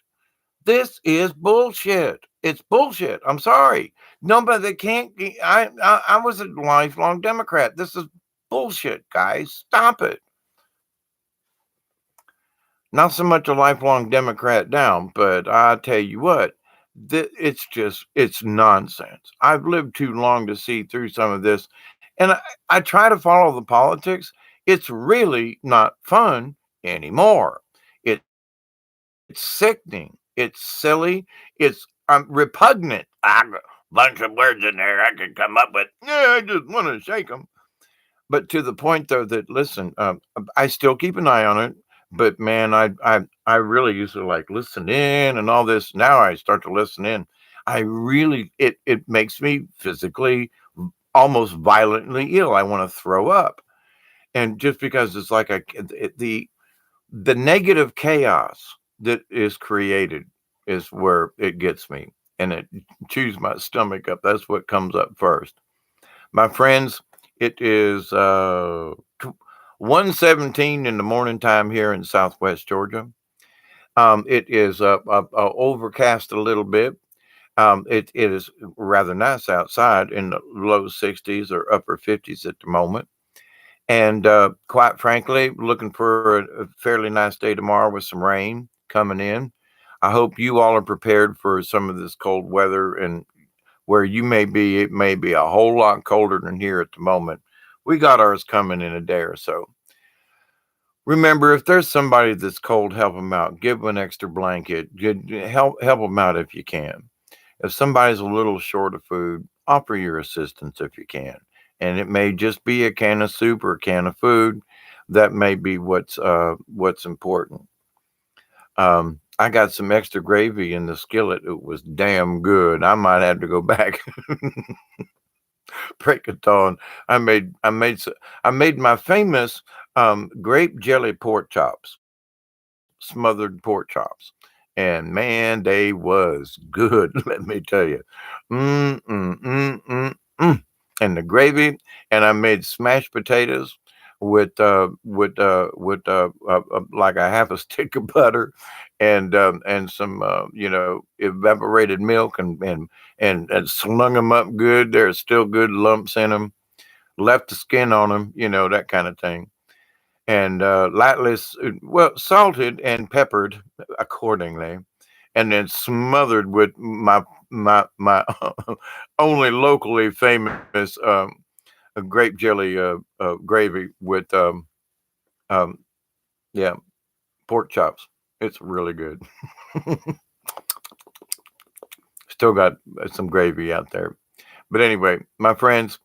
Speaker 2: This is bullshit. It's bullshit. I'm sorry. Nobody that can't. I was a lifelong Democrat. This is bullshit, guys. Stop it. Not so much a lifelong Democrat down, but I tell you what, it's nonsense. I've lived too long to see through some of this, and I try to follow the politics. It's really not fun anymore. It's sickening. It's silly. It's repugnant. I got a bunch of words in there I could come up with. Yeah, I just want to shake them. But to the point, though, that listen, I still keep an eye on it. But man, I really used to like listen in and all this. Now I start to listen in. I really it makes me physically almost violently ill. I want to throw up, and just because it's like the negative chaos that is created is where it gets me, and it chews my stomach up. That's what comes up first. My friends, it is 1:17 in the morning time here in Southwest Georgia. It is overcast a little bit. It is rather nice outside in the low 60s or upper 50s at the moment. And quite frankly, looking for a fairly nice day tomorrow with some rain coming in. I hope you all are prepared for some of this cold weather, and where you may be, it may be a whole lot colder than here at the moment. We got ours coming in a day or so. Remember, if there's somebody that's cold, help them out. Give them an extra blanket. Help them out if you can. If somebody's a little short of food, offer your assistance if you can. And it may just be a can of soup or a can of food. That may be what's important. I got some extra gravy in the skillet. It was damn good. I might have to go back. Break of dawn. I made my famous grape jelly pork chops, smothered pork chops, and man, they was good. Let me tell you, mm. And the gravy, and I made smashed potatoes with like a half a stick of butter, and some evaporated milk, and slung them up good. There's still good lumps in them. Left the skin on them, that kind of thing. And lightly, well, salted and peppered accordingly, and then smothered with my only locally famous grape jelly gravy with um, yeah, pork chops. It's really good. Still got some gravy out there. But anyway, my friends,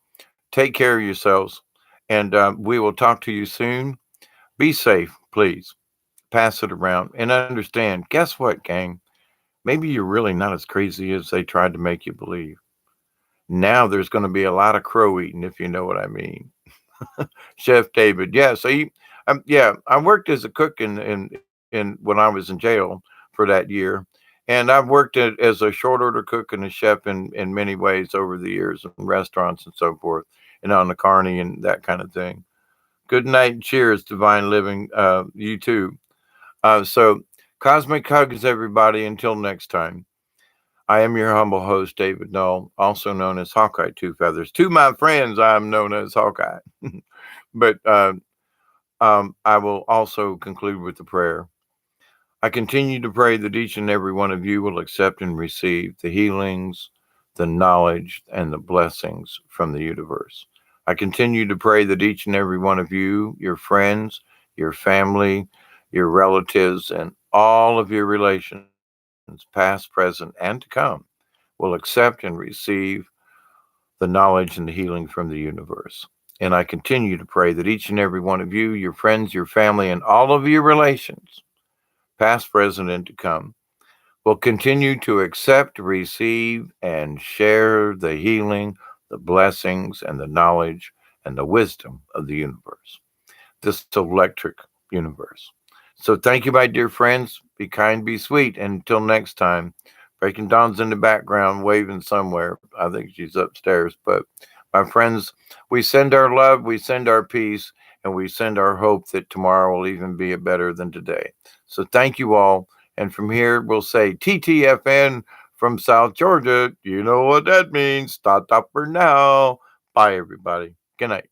Speaker 2: take care of yourselves, and we will talk to you soon. Be safe, please. Pass it around and understand. Guess what, gang? Maybe you're really not as crazy as they tried to make you believe. Now there's going to be a lot of crow eating, if you know what I mean. Chef David, yeah. So yeah, I worked as a cook in when I was in jail for that year, and I've worked as a short order cook and a chef in many ways over the years in restaurants and so forth, and on the carny and that kind of thing. Good night and cheers, divine living. You too. So cosmic hugs, everybody. Until next time. I am your humble host, David Null, also known as Hawkeye Two Feathers. To my friends, I'm known as Hawkeye. But I will also conclude with a prayer. I continue to pray that each and every one of you will accept and receive the healings, the knowledge, and the blessings from the universe. I continue to pray that each and every one of you, your friends, your family, your relatives, and all of your relations, past, present, and to come, will accept and receive the knowledge and the healing from the universe. And I continue to pray that each and every one of you, your friends, your family, and all of your relations, past, present, and to come, will continue to accept, receive, and share the healing, the blessings, and the knowledge and the wisdom of the universe, this electric universe. So thank you, my dear friends. Be kind, be sweet. And until next time, Breaking Dawn's in the background, waving somewhere. I think she's upstairs. But my friends, we send our love, we send our peace, and we send our hope that tomorrow will even be better than today. So thank you all. And from here, we'll say TTFN from South Georgia. You know what that means. Stop for now. Bye, everybody. Good night.